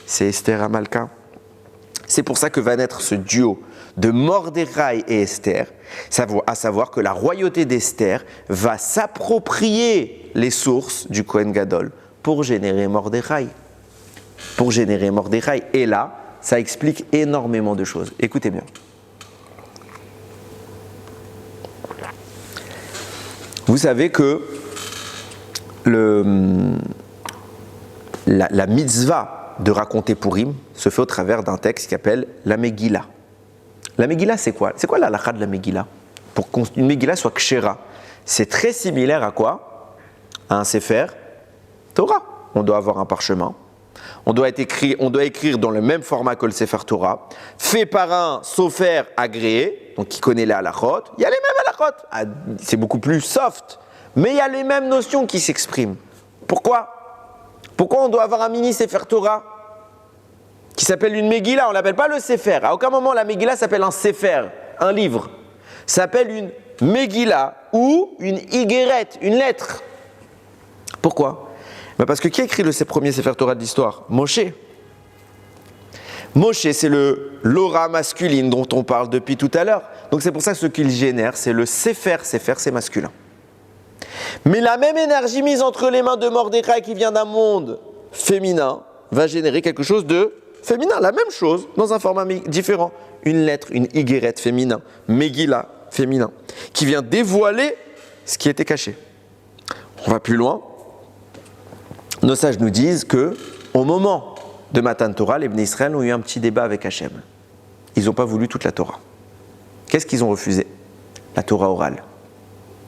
C'est Esther Amalka. C'est pour ça que va naître ce duo de Mordechai et Esther, à savoir que la royauté d'Esther va s'approprier les sources du Kohen Gadol pour générer Mordechai. Et là, ça explique énormément de choses. Écoutez bien. Vous savez que la mitzvah de raconter Purim se fait au travers d'un texte qui s'appelle la Megillah. La Megillah, c'est quoi? C'est quoi la halakha de la Megillah? Pour qu'une Megillah soit kshera, c'est très similaire à quoi? À un Sefer Torah. On doit avoir un parchemin. On doit écrire dans le même format que le Sefer Torah, fait par un sofer agréé, donc qui connaît les halachot. Il y a les mêmes halachot, c'est beaucoup plus soft, mais il y a les mêmes notions qui s'expriment. Pourquoi on doit avoir un mini Sefer Torah qui s'appelle une Megillah? On ne l'appelle pas le Sefer. À aucun moment la Megillah s'appelle un Sefer, un livre. Ça s'appelle une Megillah ou une Igeret, une lettre. Pourquoi? Parce que qui a écrit le premier Sefer Torah de l'histoire? Moshe. Moshe, c'est l'aura masculine dont on parle depuis tout à l'heure. Donc c'est pour ça que ce qu'il génère, c'est le Sefer. Sefer, c'est masculin. Mais la même énergie mise entre les mains de Mordechai qui vient d'un monde féminin va générer quelque chose de féminin. La même chose, dans un format différent. Une lettre, une Igeret féminin, Megillah féminin, qui vient dévoiler ce qui était caché. On va plus loin. Nos sages nous disent que, au moment de Matan Torah, les Bnei Israël ont eu un petit débat avec Hachem. Ils n'ont pas voulu toute la Torah. Qu'est-ce qu'ils ont refusé? La Torah orale.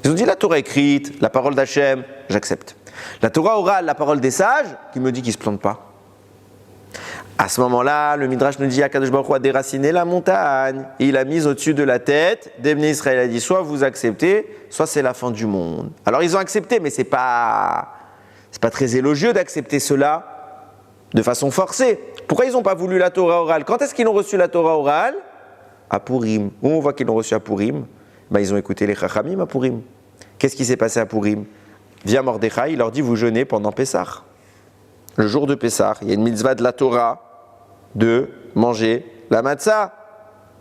Ils ont dit la Torah écrite, la parole d'Hachem, j'accepte. La Torah orale, la parole des sages, qui me dit qu'ils ne se plantent pas. À ce moment-là, le Midrash nous dit Akadosh Baruch Hu a déraciné la montagne. Et il a mis au-dessus de la tête des Bnei Israël. Il a dit soit vous acceptez, soit c'est la fin du monde. Alors ils ont accepté, mais c'est pas très élogieux d'accepter cela de façon forcée. Pourquoi ils n'ont pas voulu la Torah orale? Quand est-ce qu'ils ont reçu la Torah orale? À Purim. Où on voit qu'ils l'ont reçu à Purim? Ils ont écouté les Chachamim à Purim. Qu'est-ce qui s'est passé à Purim? Vient Mordechai, il leur dit vous jeûnez pendant Pessah. Le jour de Pessah, il y a une mitzvah de la Torah de manger la matzah.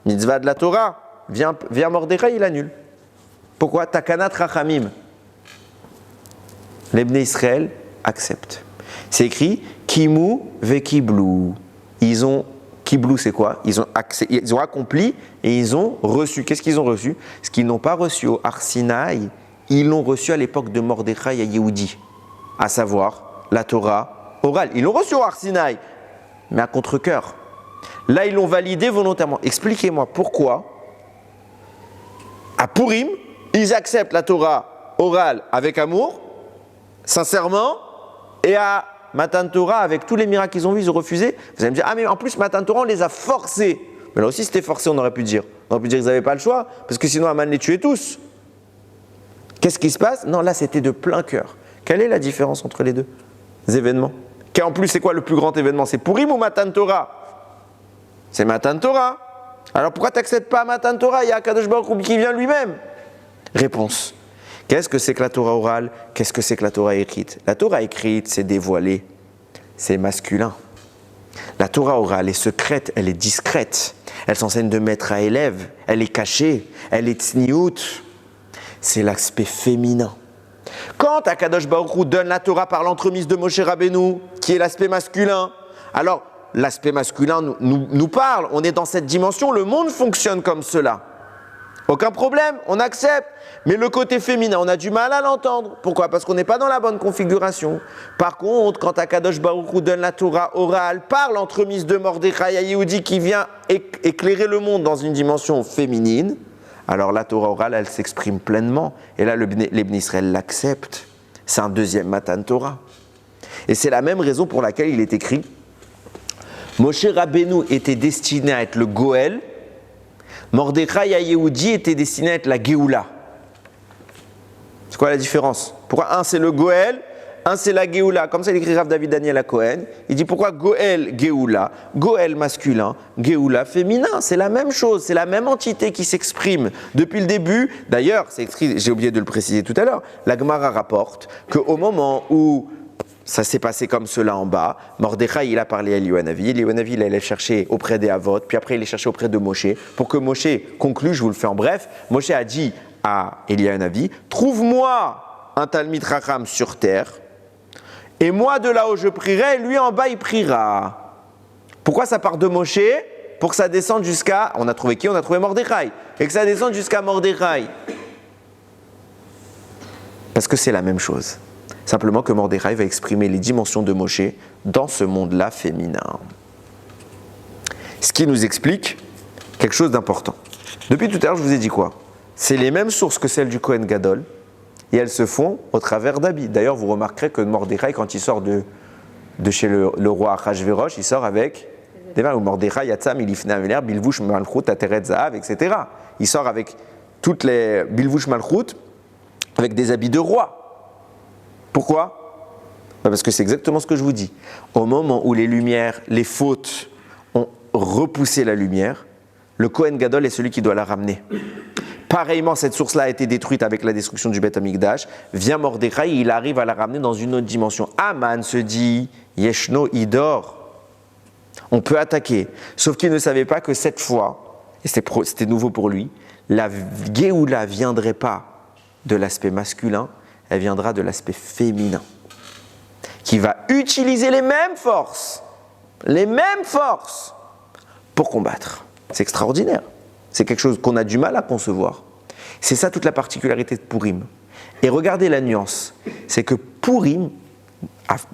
Mitzvah de la Torah. Vient Mordechai, il annule. Pourquoi? Takanat Chachamim. Les Bnei Israël acceptent. C'est écrit Kimu vekiblu. ils ont Kiblou, c'est quoi? Ils ont accompli et ils ont reçu. Qu'est-ce qu'ils ont reçu? Ce qu'ils n'ont pas reçu au Har Sinaï, ils l'ont reçu à l'époque de Mordechai à Yehudi, à savoir la Torah orale. Ils l'ont reçu au Har Sinaï, mais à contre-cœur. Là, ils l'ont validé volontairement. Expliquez-moi pourquoi, à Purim, ils acceptent la Torah orale avec amour, sincèrement, et à Matan Torah, avec tous les miracles qu'ils ont vus, ils ont refusé. Vous allez me dire, ah mais en plus Matan Torah, on les a forcés. Mais là aussi c'était forcé, on aurait pu dire. On aurait pu dire qu'ils n'avaient pas le choix, parce que sinon Aman les tuait tous. Qu'est-ce qui se passe? Non, là c'était de plein cœur. Quelle est la différence entre les deux événements? En plus, c'est quoi le plus grand événement? C'est Purim ou Matan Torah? C'est Matan Torah. Alors pourquoi tu n'acceptes pas Matan Torah? Il y a Kadosh Baruch Hu qui vient lui-même. Réponse. Qu'est-ce que c'est que la Torah orale? Qu'est-ce que c'est que la Torah écrite? La Torah écrite, c'est dévoilé, c'est masculin. La Torah orale est secrète, elle est discrète. Elle s'enseigne de maître à élève, elle est cachée, elle est tsniout. C'est l'aspect féminin. Quand Akadosh Baruch Hu donne la Torah par l'entremise de Moshe Rabbeinu, qui est l'aspect masculin, alors l'aspect masculin nous parle, on est dans cette dimension, le monde fonctionne comme cela. Aucun problème, on accepte. Mais le côté féminin, on a du mal à l'entendre. Pourquoi? Parce qu'on n'est pas dans la bonne configuration. Par contre, quand Akadosh Baruch Hu donne la Torah orale par l'entremise de Mordechai à Yehudi qui vient éclairer le monde dans une dimension féminine, alors la Torah orale, elle s'exprime pleinement. Et là, les Bnei Israël l'acceptent. C'est un deuxième Matan Torah. Et c'est la même raison pour laquelle il est écrit Moshe Rabbeinu était destiné à être le Goël, Mordechai à Yehudi était destiné à être la Géoula. C'est quoi la différence? Pourquoi un c'est le Goël, un c'est la Géoula? Comme ça il écrit Rav David Daniel à Cohen. Il dit pourquoi Goël, Géoula? Goël masculin, Géoula féminin. C'est la même chose, c'est la même entité qui s'exprime depuis le début. D'ailleurs, c'est écrit, j'ai oublié de le préciser tout à l'heure, la Gemara rapporte qu'au moment où ça s'est passé comme cela en bas. Mordechai, il a parlé à Eliyahu-Hanavi. Eliyahu-Hanavi, il allait chercher auprès des Havot, puis après il est cherché auprès de Moshe. Pour que Moshe conclue, je vous le fais en bref, Moshe a dit à Eliyahu-Hanavi, trouve-moi un Talmid Chacham sur terre, et moi de là où je prierai, lui en bas il priera. Pourquoi ça part de Moshe? Pour que ça descende jusqu'à, on a trouvé qui? On a trouvé Mordechai. Et que ça descende jusqu'à Mordechai. Parce que c'est la même chose. Simplement que Mordechai va exprimer les dimensions de Moshe dans ce monde-là féminin. Ce qui nous explique quelque chose d'important. Depuis tout à l'heure, je vous ai dit quoi? C'est les mêmes sources que celles du Kohen Gadol, et elles se font au travers d'habits. D'ailleurs, vous remarquerez que Mordechai, quand il sort de chez le roi Achashverosh, il sort avec des verres où Mordechai, Yatzam, Ilifne Ameler, Bilvush Malchut, Ateret Zahav, etc. Il sort avec toutes les Bilvush Malchut, avec des habits de roi. Pourquoi? Parce que c'est exactement ce que je vous dis. Au moment où les lumières, les fautes ont repoussé la lumière, le Kohen Gadol est celui qui doit la ramener. Pareillement, cette source-là a été détruite avec la destruction du Beth Amikdash. Vient Mordechai, il arrive à la ramener dans une autre dimension. Aman se dit, Yeshno, il dort. On peut attaquer. Sauf qu'il ne savait pas que cette fois, et c'était nouveau pour lui, la Géoula ne viendrait pas de l'aspect masculin, elle viendra de l'aspect féminin, qui va utiliser les mêmes forces pour combattre. C'est extraordinaire. C'est quelque chose qu'on a du mal à concevoir. C'est ça toute la particularité de Purim. Et regardez la nuance. C'est que Purim,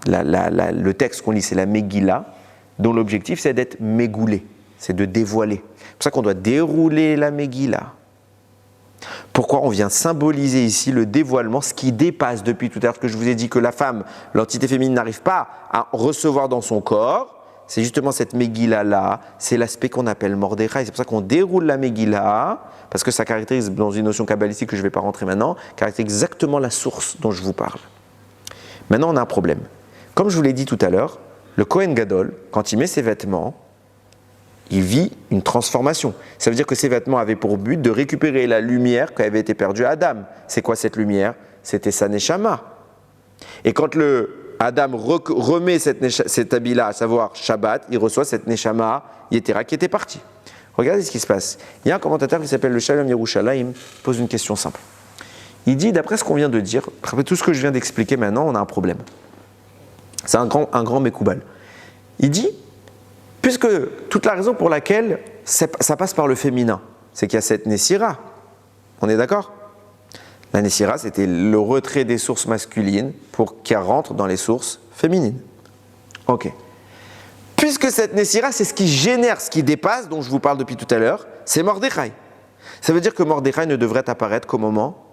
le texte qu'on lit, c'est la Megillah, dont l'objectif c'est d'être mégoulé, c'est de dévoiler. C'est pour ça qu'on doit dérouler la Megillah. Pourquoi on vient symboliser ici le dévoilement, ce qui dépasse depuis tout à l'heure que je vous ai dit que la femme, l'entité féminine n'arrive pas à recevoir dans son corps. C'est justement cette Megillah-là, c'est l'aspect qu'on appelle Mordechai. C'est pour ça qu'on déroule la Megillah, parce que ça caractérise, dans une notion kabbalistique que je ne vais pas rentrer maintenant, caractérise exactement la source dont je vous parle. Maintenant, on a un problème. Comme je vous l'ai dit tout à l'heure, le Kohen Gadol, quand il met ses vêtements, il vit une transformation. Ça veut dire que ses vêtements avaient pour but de récupérer la lumière qui avait été perdue à Adam. C'est quoi cette lumière? C'était sa Neshama. Et quand Adam remet cet habit-là, à savoir Shabbat, il reçoit cette Neshama Yetera qui était partie. Regardez ce qui se passe. Il y a un commentateur qui s'appelle le Shalom Yerushalayim, pose une question simple. Il dit, d'après ce qu'on vient de dire, après tout ce que je viens d'expliquer maintenant, on a un problème. C'est un grand Mekoubal. Il dit, Puisque toute la raison pour laquelle ça passe par le féminin, c'est qu'il y a cette Nessira. On est d'accord? La Nessira, c'était le retrait des sources masculines pour qu'elle rentre dans les sources féminines. Ok. Puisque cette Nessira, c'est ce qui génère, ce qui dépasse, dont je vous parle depuis tout à l'heure, c'est Mordechai. Ça veut dire que Mordechai ne devrait apparaître qu'au moment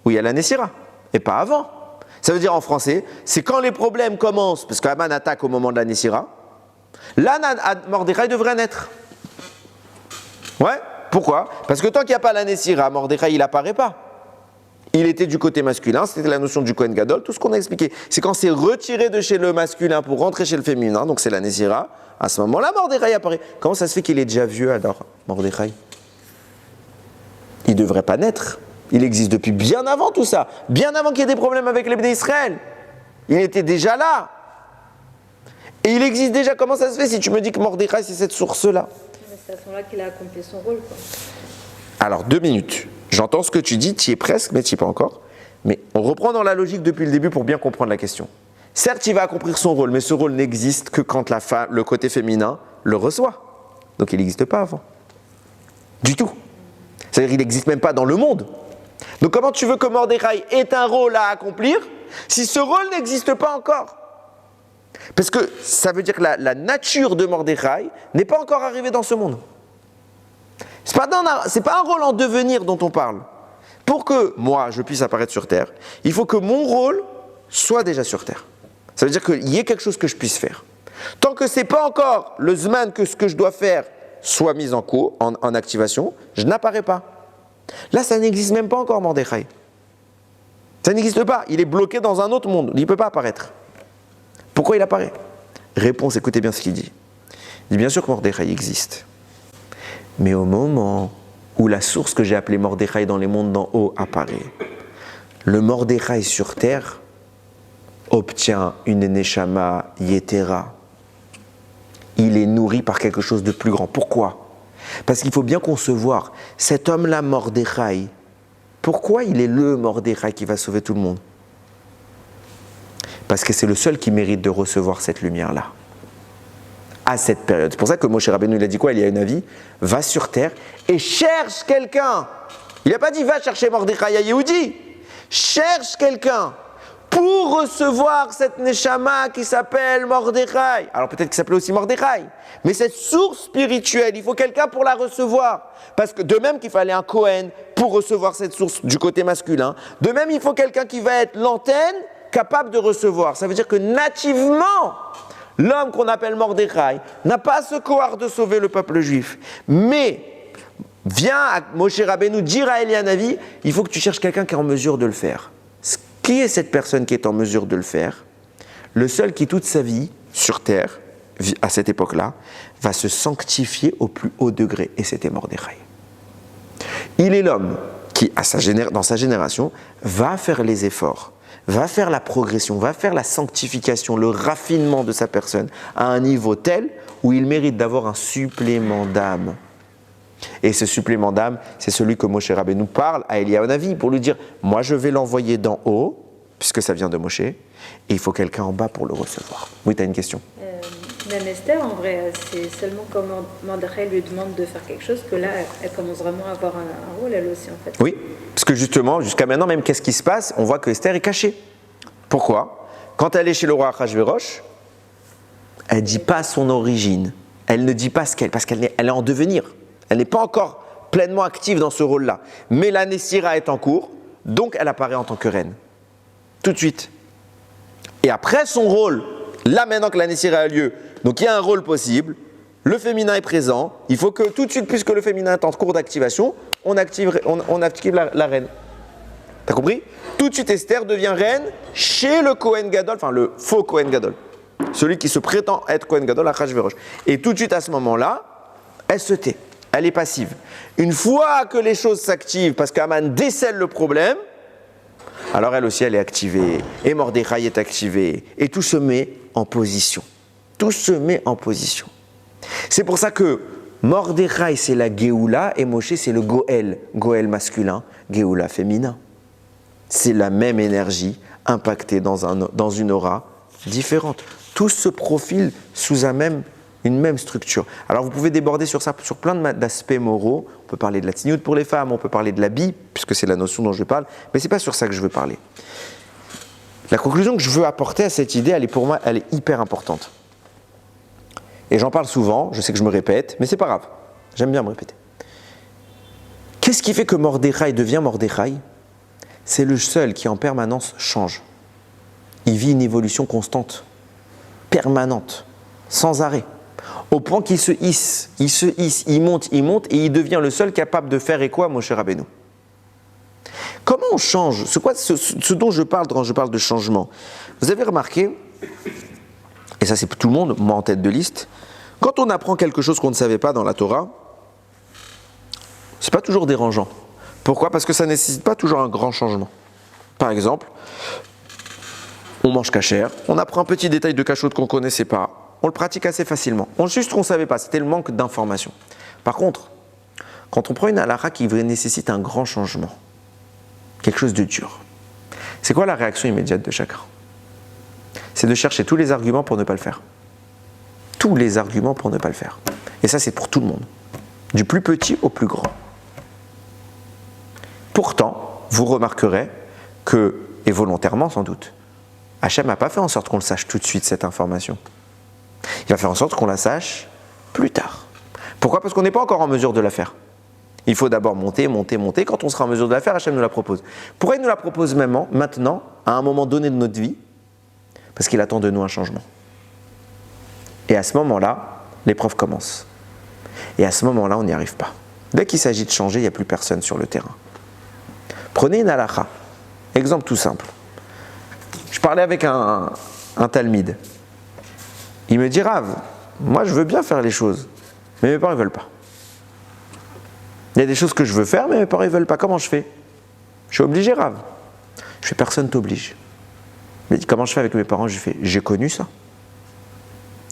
où il y a la Nessira, et pas avant. Ça veut dire en français, c'est quand les problèmes commencent, parce qu'Aman attaque au moment de la Nessira, là, Mordechai devrait naître. Ouais, pourquoi? Parce que tant qu'il n'y a pas la Nessira, Mordechai, il n'apparaît pas. Il était du côté masculin, c'était la notion du Kohen Gadol, tout ce qu'on a expliqué. C'est quand c'est retiré de chez le masculin pour rentrer chez le féminin, donc c'est la Nessira, à ce moment-là, Mordechai apparaît. Comment ça se fait qu'il est déjà vieux alors, Mordechai? Il ne devrait pas naître. Il existe depuis bien avant tout ça, bien avant qu'il y ait des problèmes avec les Bnei Israël. Il était déjà là. Et il existe déjà. Comment ça se fait si tu me dis que Mordechai, c'est cette source-là? C'est à ce moment-là qu'il a accompli son rôle, quoi. Alors, 2 minutes. J'entends ce que tu dis, tu y es presque, mais tu n'y es pas encore. Mais on reprend dans la logique depuis le début pour bien comprendre la question. Certes, il va accomplir son rôle, mais ce rôle n'existe que quand la femme, le côté féminin le reçoit. Donc il n'existe pas avant. Du tout. C'est-à-dire qu'il n'existe même pas dans le monde. Donc comment tu veux que Mordechai ait un rôle à accomplir si ce rôle n'existe pas encore? Parce que ça veut dire que la nature de Mordechai n'est pas encore arrivée dans ce monde. C'est pas un rôle en devenir dont on parle. Pour que moi, je puisse apparaître sur Terre, il faut que mon rôle soit déjà sur Terre. Ça veut dire qu'il y ait quelque chose que je puisse faire. Tant que ce n'est pas encore le Zman que ce que je dois faire soit mis en cours, en activation, je n'apparais pas. Là, ça n'existe même pas encore, Mordechai. Ça n'existe pas. Il est bloqué dans un autre monde. Il ne peut pas apparaître. Pourquoi il apparaît? Réponse, écoutez bien ce qu'il dit. Il dit bien sûr que Mordechai existe. Mais au moment où la source que j'ai appelée Mordechai dans les mondes d'en haut apparaît, le Mordechai sur terre obtient une Neshama Yetera. Il est nourri par quelque chose de plus grand. Pourquoi? Parce qu'il faut bien concevoir, cet homme-là, Mordechai, pourquoi il est le Mordechai qui va sauver tout le monde? Parce que c'est le seul qui mérite de recevoir cette lumière-là. À cette période. C'est pour ça que Moshe Rabbeinu, il a dit quoi? Il y a un avis, va sur terre et cherche quelqu'un. Il n'a pas dit va chercher Mordechai à Yehudi. Cherche quelqu'un pour recevoir cette Neshama qui s'appelle Mordechai. Alors peut-être qu'il s'appelait aussi Mordechai. Mais cette source spirituelle, il faut quelqu'un pour la recevoir. Parce que de même qu'il fallait un Kohen pour recevoir cette source du côté masculin, de même il faut quelqu'un qui va être l'antenne capable de recevoir. Ça veut dire que nativement, l'homme qu'on appelle Mordechai n'a pas ce cohort de sauver le peuple juif. Mais vient à Moshe Rabbeinu dire à Elianavi, il faut que tu cherches quelqu'un qui est en mesure de le faire. Qui est cette personne qui est en mesure de le faire? Le seul qui toute sa vie, sur terre, à cette époque-là, va se sanctifier au plus haut degré. Et c'était Mordechai. Il est l'homme qui, dans sa génération, va faire les efforts, va faire la progression, va faire la sanctification, le raffinement de sa personne à un niveau tel où il mérite d'avoir un supplément d'âme. Et ce supplément d'âme, c'est celui que Moshe Rabbeinu parle à Eliyahu pour lui dire « Moi, je vais l'envoyer d'en haut, puisque ça vient de Moshe, et il faut quelqu'un en bas pour le recevoir. » Oui, tu as une question? Même Esther, en vrai, c'est seulement quand Mordechai lui demande de faire quelque chose que là, elle commence vraiment à avoir un rôle, elle aussi, en fait. Oui, parce que justement, jusqu'à maintenant, même qu'est-ce qui se passe? On voit que Esther est cachée. Pourquoi? Quand elle est chez le roi Achashverosh, elle ne dit pas son origine. Elle ne dit pas ce qu'elle est, parce qu'elle est en devenir. Elle n'est pas encore pleinement active dans ce rôle-là. Mais la Nessira est en cours, donc elle apparaît en tant que reine. Tout de suite. Et après son rôle, là maintenant que la Nessira a lieu, donc il y a un rôle possible, le féminin est présent, il faut que tout de suite, puisque le féminin est en cours d'activation, on active la reine. T'as compris? Tout de suite Esther devient reine chez le Kohen Gadol, enfin le faux Kohen Gadol. Celui qui se prétend être Kohen Gadol, Achashverosh. Et tout de suite à ce moment-là, elle se tait. Elle est passive. Une fois que les choses s'activent, parce qu'Aman décèle le problème, alors elle aussi elle est activée, et Mordechai est activé, et tout se met en position. Tout se met en position. C'est pour ça que Mordechai c'est la Géoula, et Moshe c'est le Goël, Goël masculin, Géoula féminin. C'est la même énergie impactée dans une aura différente. Tout se profile sous un même une même structure. Alors vous pouvez déborder sur ça, sur plein d'aspects moraux. On peut parler de la tignoute pour les femmes, on peut parler de l'habit, puisque c'est la notion dont je parle, mais c'est pas sur ça que je veux parler. La conclusion que je veux apporter à cette idée, pour moi, elle est hyper importante. Et j'en parle souvent, je sais que je me répète, mais c'est pas grave. J'aime bien me répéter. Qu'est-ce qui fait que Mordechai devient Mordechai? C'est le seul qui en permanence change. Il vit une évolution constante, permanente, sans arrêt. Au point qu'il se hisse, il monte, et il devient le seul capable de faire et quoi, Moshe Rabbeinu? Comment on change? C'est quoi ce dont je parle quand je parle de changement? Vous avez remarqué, et ça c'est tout le monde, moi en tête de liste, quand on apprend quelque chose qu'on ne savait pas dans la Torah, c'est pas toujours dérangeant. Pourquoi? Parce que ça ne nécessite pas toujours un grand changement. Par exemple, on mange kasher, on apprend un petit détail de cachoute qu'on ne connaissait pas, on le pratique assez facilement. Juste qu'on ne savait pas, c'était le manque d'information. Par contre, quand on prend une halakha qui nécessite un grand changement, quelque chose de dur, c'est quoi la réaction immédiate de chacun? C'est de chercher tous les arguments pour ne pas le faire. Tous les arguments pour ne pas le faire. Et ça, c'est pour tout le monde. Du plus petit au plus grand. Pourtant, vous remarquerez que, et volontairement sans doute, Hachem n'a pas fait en sorte qu'on le sache tout de suite, cette information. Il va faire en sorte qu'on la sache plus tard. Pourquoi? Parce qu'on n'est pas encore en mesure de la faire. Il faut d'abord monter. Quand on sera en mesure de la faire, Hachem nous la propose. Pourquoi il nous la propose maintenant, à un moment donné de notre vie? Parce qu'il attend de nous un changement. Et à ce moment-là, l'épreuve commence. Et à ce moment-là, on n'y arrive pas. Dès qu'il s'agit de changer, il n'y a plus personne sur le terrain. Prenez une halakha. Exemple tout simple. Je parlais avec un talmide. Il me dit, Rav, moi je veux bien faire les choses, mais mes parents ne veulent pas. Il y a des choses que je veux faire, mais mes parents ne veulent pas. Comment je fais? Je suis obligé, Rav. Je fais, personne t'oblige. Mais comment je fais avec mes parents? Je fais, j'ai connu ça.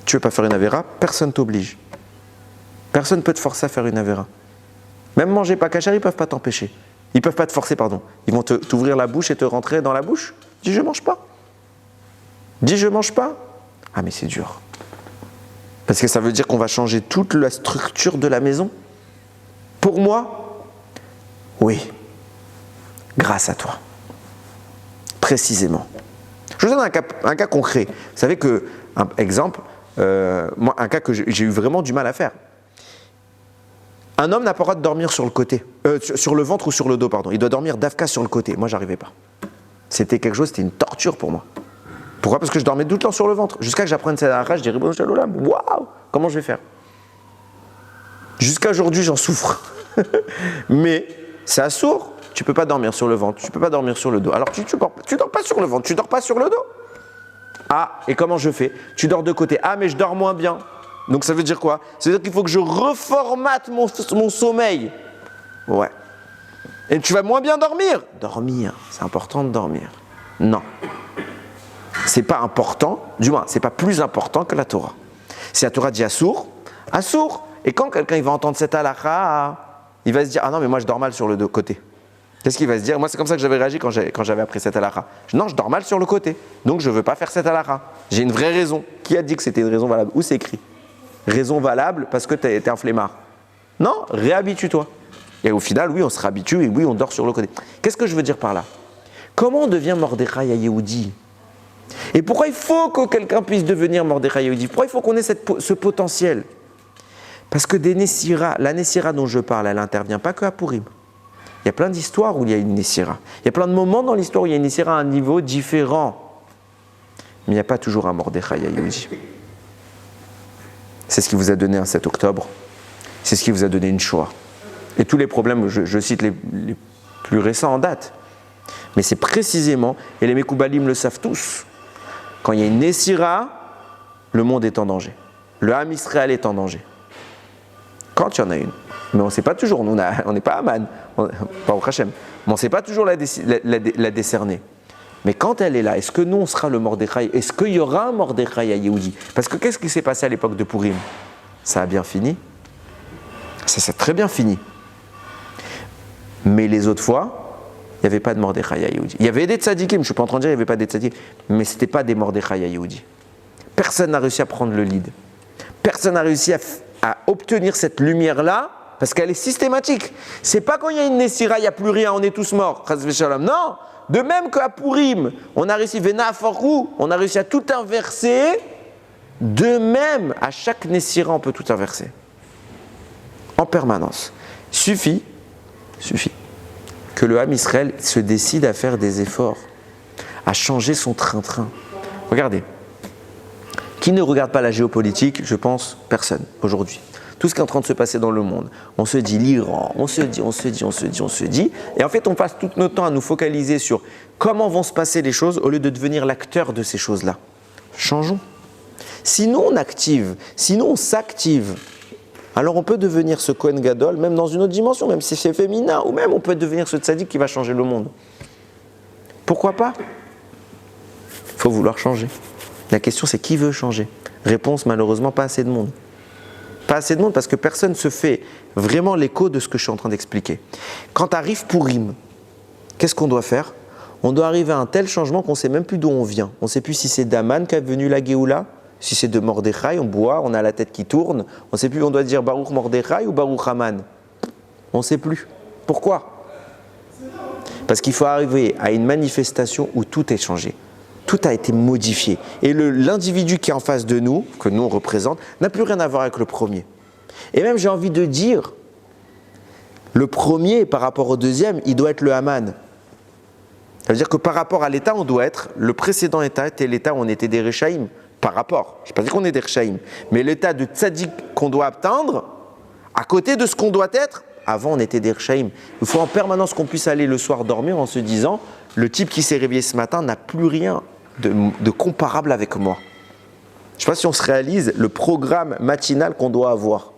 Tu veux pas faire une avéra? Personne t'oblige. Personne ne peut te forcer à faire une avéra. Même manger pas cachère, ils ne peuvent pas t'empêcher. Ils ne peuvent pas te forcer, pardon. Ils vont t'ouvrir la bouche et te rentrer dans la bouche. Dis, je mange pas. Dis, je mange pas. Ah, mais c'est dur. Parce que ça veut dire qu'on va changer toute la structure de la maison. Pour moi, oui. Grâce à toi. Précisément. Je vous donne un cas concret. Vous savez que, exemple, moi, un cas que j'ai eu vraiment du mal à faire. Un homme n'a pas le droit de dormir sur le côté, sur le ventre ou sur le dos, pardon. Il doit dormir d'Afka sur le côté. Moi, j'arrivais pas. C'était quelque chose, c'était une torture pour moi. Pourquoi? Parce que je dormais tout le temps sur le ventre. Jusqu'à que j'apprenne cette halakha, je dirais, bon, waouh, comment je vais faire? Jusqu'à aujourd'hui, j'en souffre. Mais c'est assourd. Tu ne peux pas dormir sur le ventre, tu ne peux pas dormir sur le dos. Alors, tu dors pas sur le ventre, tu dors pas sur le dos. Ah, et comment je fais? Tu dors de côté. Ah, mais je dors moins bien. Donc ça veut dire quoi? Ça veut dire qu'il faut que je reformate mon sommeil. Ouais. Et tu vas moins bien dormir? Dormir, c'est important de dormir. Non. C'est pas important, du moins, c'est pas plus important que la Torah. Si la Torah dit assour, assour. Et quand quelqu'un il va entendre cette halakha, il va se dire, ah non, mais moi je dors mal sur le côté. Qu'est-ce qu'il va se dire? Moi, c'est comme ça que j'avais réagi quand j'avais appris cette halakha. Non, je dors mal sur le côté, donc je ne veux pas faire cette halakha. J'ai une vraie raison. Qui a dit que c'était une raison valable? Où c'est écrit? Raison valable parce que tu es un flemmard. Non, réhabitue-toi. Et au final, oui, on se réhabitue et oui, on dort sur le côté. Qu'est-ce que je veux dire par là? Comment on devient Mordechai à Yehudi? Et pourquoi il faut que quelqu'un puisse devenir Mordechai à Yehudi? Pourquoi il faut qu'on ait ce potentiel? Parce que la Nessira dont je parle, elle n'intervient pas que à Purim. Il y a plein d'histoires où il y a une Nessira. Il y a plein de moments dans l'histoire où il y a une Nessira à un niveau différent. Mais il n'y a pas toujours un Mordechai à Yehudi. C'est ce qui vous a donné un 7 octobre. C'est ce qui vous a donné une Shoah. Et tous les problèmes, je cite les plus récents en date. Mais c'est précisément, et les Mekoubalim le savent tous, quand il y a une Nessira, le monde est en danger. Le Ham Israël est en danger. Quand il y en a une. Mais on ne sait pas toujours, on n'est pas Aman, pas au Hachem, mais on ne sait pas toujours la décerner. Mais quand elle est là, est-ce que nous on sera le Mordechai? Est-ce qu'il y aura un Mordechai à Yehudi? Parce que qu'est-ce qui s'est passé à l'époque de Purim? Ça a bien fini. Ça s'est très bien fini. Mais les autres fois, il n'y avait pas de Mordechai à Yehudi. Il y avait des tzadikim, je ne suis pas en train de dire qu'il n'y avait pas des tzadikim, mais ce n'était pas des Mordechai à Yehudi. Personne n'a réussi à prendre le lead. Personne n'a réussi à obtenir cette lumière-là parce qu'elle est systématique. C'est pas quand il y a une Nessira, il n'y a plus rien, on est tous morts. Non. De même qu'à Purim, on a réussi, Vena Aforou, on a réussi à tout inverser. De même, à chaque Nessira, on peut tout inverser. En permanence. Suffit que le Ham Israël se décide à faire des efforts, à changer son train-train. Regardez. Qui ne regarde pas la géopolitique? Je pense personne aujourd'hui. Tout ce qui est en train de se passer dans le monde. On se dit l'Iran, on se dit. Et en fait, on passe tout notre temps à nous focaliser sur comment vont se passer les choses au lieu de devenir l'acteur de ces choses-là. Changeons. Sinon, on s'active. Alors, on peut devenir ce Kohen Gadol, même dans une autre dimension, même si c'est féminin, ou même on peut devenir ce tzaddik qui va changer le monde. Pourquoi pas? Il faut vouloir changer. La question, c'est qui veut changer? Réponse, malheureusement, pas assez de monde. Pas assez de monde parce que personne ne se fait vraiment l'écho de ce que je suis en train d'expliquer. Quand arrive Purim, qu'est-ce qu'on doit faire? On doit arriver à un tel changement qu'on ne sait même plus d'où on vient. On ne sait plus si c'est d'Aman qu'a venu la Géoula, si c'est de Mordechai, on boit, on a la tête qui tourne. On ne sait plus, on doit dire Baruch Mordechai ou Baruch Haman. On ne sait plus. Pourquoi? Parce qu'il faut arriver à une manifestation où tout est changé. Tout a été modifié. Et l'individu qui est en face de nous, que nous on représente, n'a plus rien à voir avec le premier. Et même j'ai envie de dire, le premier par rapport au deuxième, il doit être le Haman. Ça veut dire que par rapport à l'état, on doit être, le précédent état était l'état où on était des Rechaïm. Par rapport, je n'ai pas dit qu'on est des Rechaïm, mais l'état de tzaddik qu'on doit atteindre, à côté de ce qu'on doit être, avant on était des Rechaïm. Il faut en permanence qu'on puisse aller le soir dormir en se disant, le type qui s'est réveillé ce matin n'a plus rien de comparable avec moi. Je ne sais pas si on se réalise le programme matinal qu'on doit avoir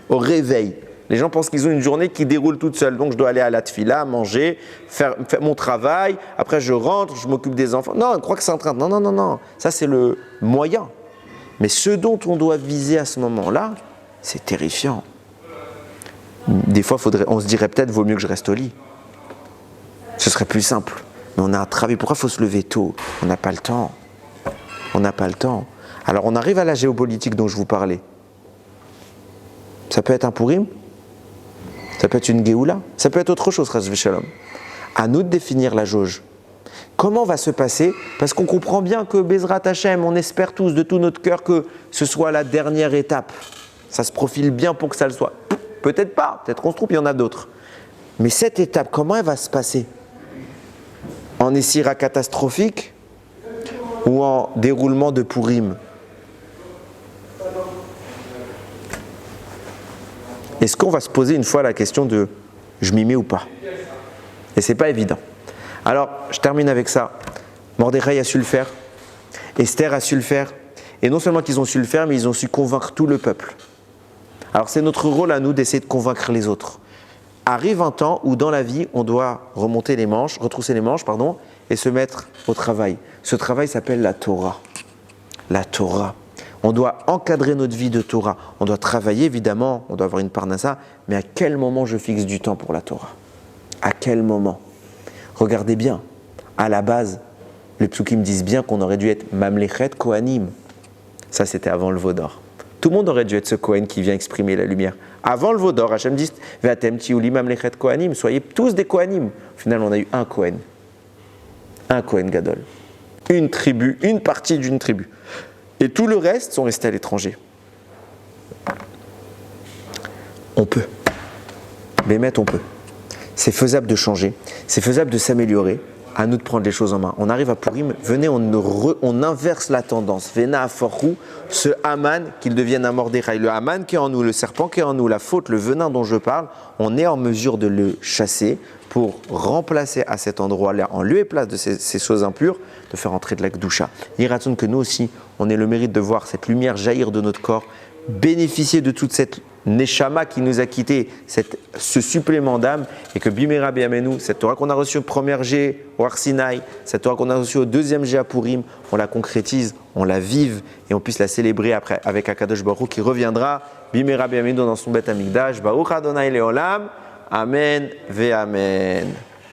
au réveil. Les gens pensent qu'ils ont une journée qui déroule toute seule. Donc je dois aller à la tfila, manger, faire mon travail. Après je rentre, je m'occupe des enfants. Non, on croit que c'est en train de... Non. Ça c'est le moyen. Mais ce dont on doit viser à ce moment-là, c'est terrifiant. Des fois, on se dirait peut-être vaut mieux que je reste au lit. Ce serait plus simple. Mais on a un travail. Pourquoi il faut se lever tôt? On n'a pas le temps. Alors on arrive à la géopolitique dont je vous parlais. Ça peut être un Purim. Ça peut être une Géoula. Ça peut être autre chose, Chas v'Shalom. À nous de définir la jauge. Comment va se passer? Parce qu'on comprend bien que Bezrat Hashem, on espère tous de tout notre cœur que ce soit la dernière étape. Ça se profile bien pour que ça le soit. Peut-être pas. Peut-être qu'on se trompe, il y en a d'autres. Mais cette étape, comment elle va se passer? En essira catastrophique ou en déroulement de Purim? Est-ce qu'on va se poser une fois la question de je m'y mets ou pas? Et c'est pas évident. Alors, je termine avec ça. Mordechai a su le faire, Esther a su le faire, et non seulement qu'ils ont su le faire, mais ils ont su convaincre tout le peuple. Alors c'est notre rôle à nous d'essayer de convaincre les autres. Arrive un temps où dans la vie, on doit retrousser les manches, et se mettre au travail. Ce travail s'appelle la Torah. La Torah. On doit encadrer notre vie de Torah. On doit travailler, évidemment, on doit avoir une parnassa, mais à quel moment je fixe du temps pour la Torah? À quel moment? Regardez bien, à la base, les psukim disent bien qu'on aurait dû être Mamlechet Kohanim. Ça, c'était avant le Vaudor. Tout le monde aurait dû être ce Kohen qui vient exprimer la lumière. Avant le Vaudor, Hachem dit Ve'atem tiuli Mamlechet Kohanim, soyez tous des Kohanim. Au final, on a eu un Kohen. Un Kohen Gadol. Une tribu, une partie d'une tribu. Et tout le reste sont restés à l'étranger. On peut. Bémet, on peut. C'est faisable de changer, c'est faisable de s'améliorer, à nous de prendre les choses en main. On arrive à Purim, venez, on inverse la tendance. Vena aforhu, ce Haman, qu'il devienne un Mordechai. Le Haman qui est en nous, le serpent qui est en nous, la faute, le venin dont je parle, on est en mesure de le chasser pour remplacer à cet endroit-là, en lieu et place de ces choses impures, de faire entrer de la Gdusha. Il retourne que nous aussi, on ait le mérite de voir cette lumière jaillir de notre corps, bénéficier de toute cette Neshama qui nous a quitté, ce supplément d'âme, et que Bimera B'Yamenu, cette Torah qu'on a reçue au premier jet au Har Sinaï, cette Torah qu'on a reçue au deuxième jet à Purim, on la concrétise, on la vive, et on puisse la célébrer après avec Akadosh Baruch Hu qui reviendra, Bimera B'Yamenu dans son Beth Amikdash, Baruch Adonai Leolam, Amen Ve'Amen.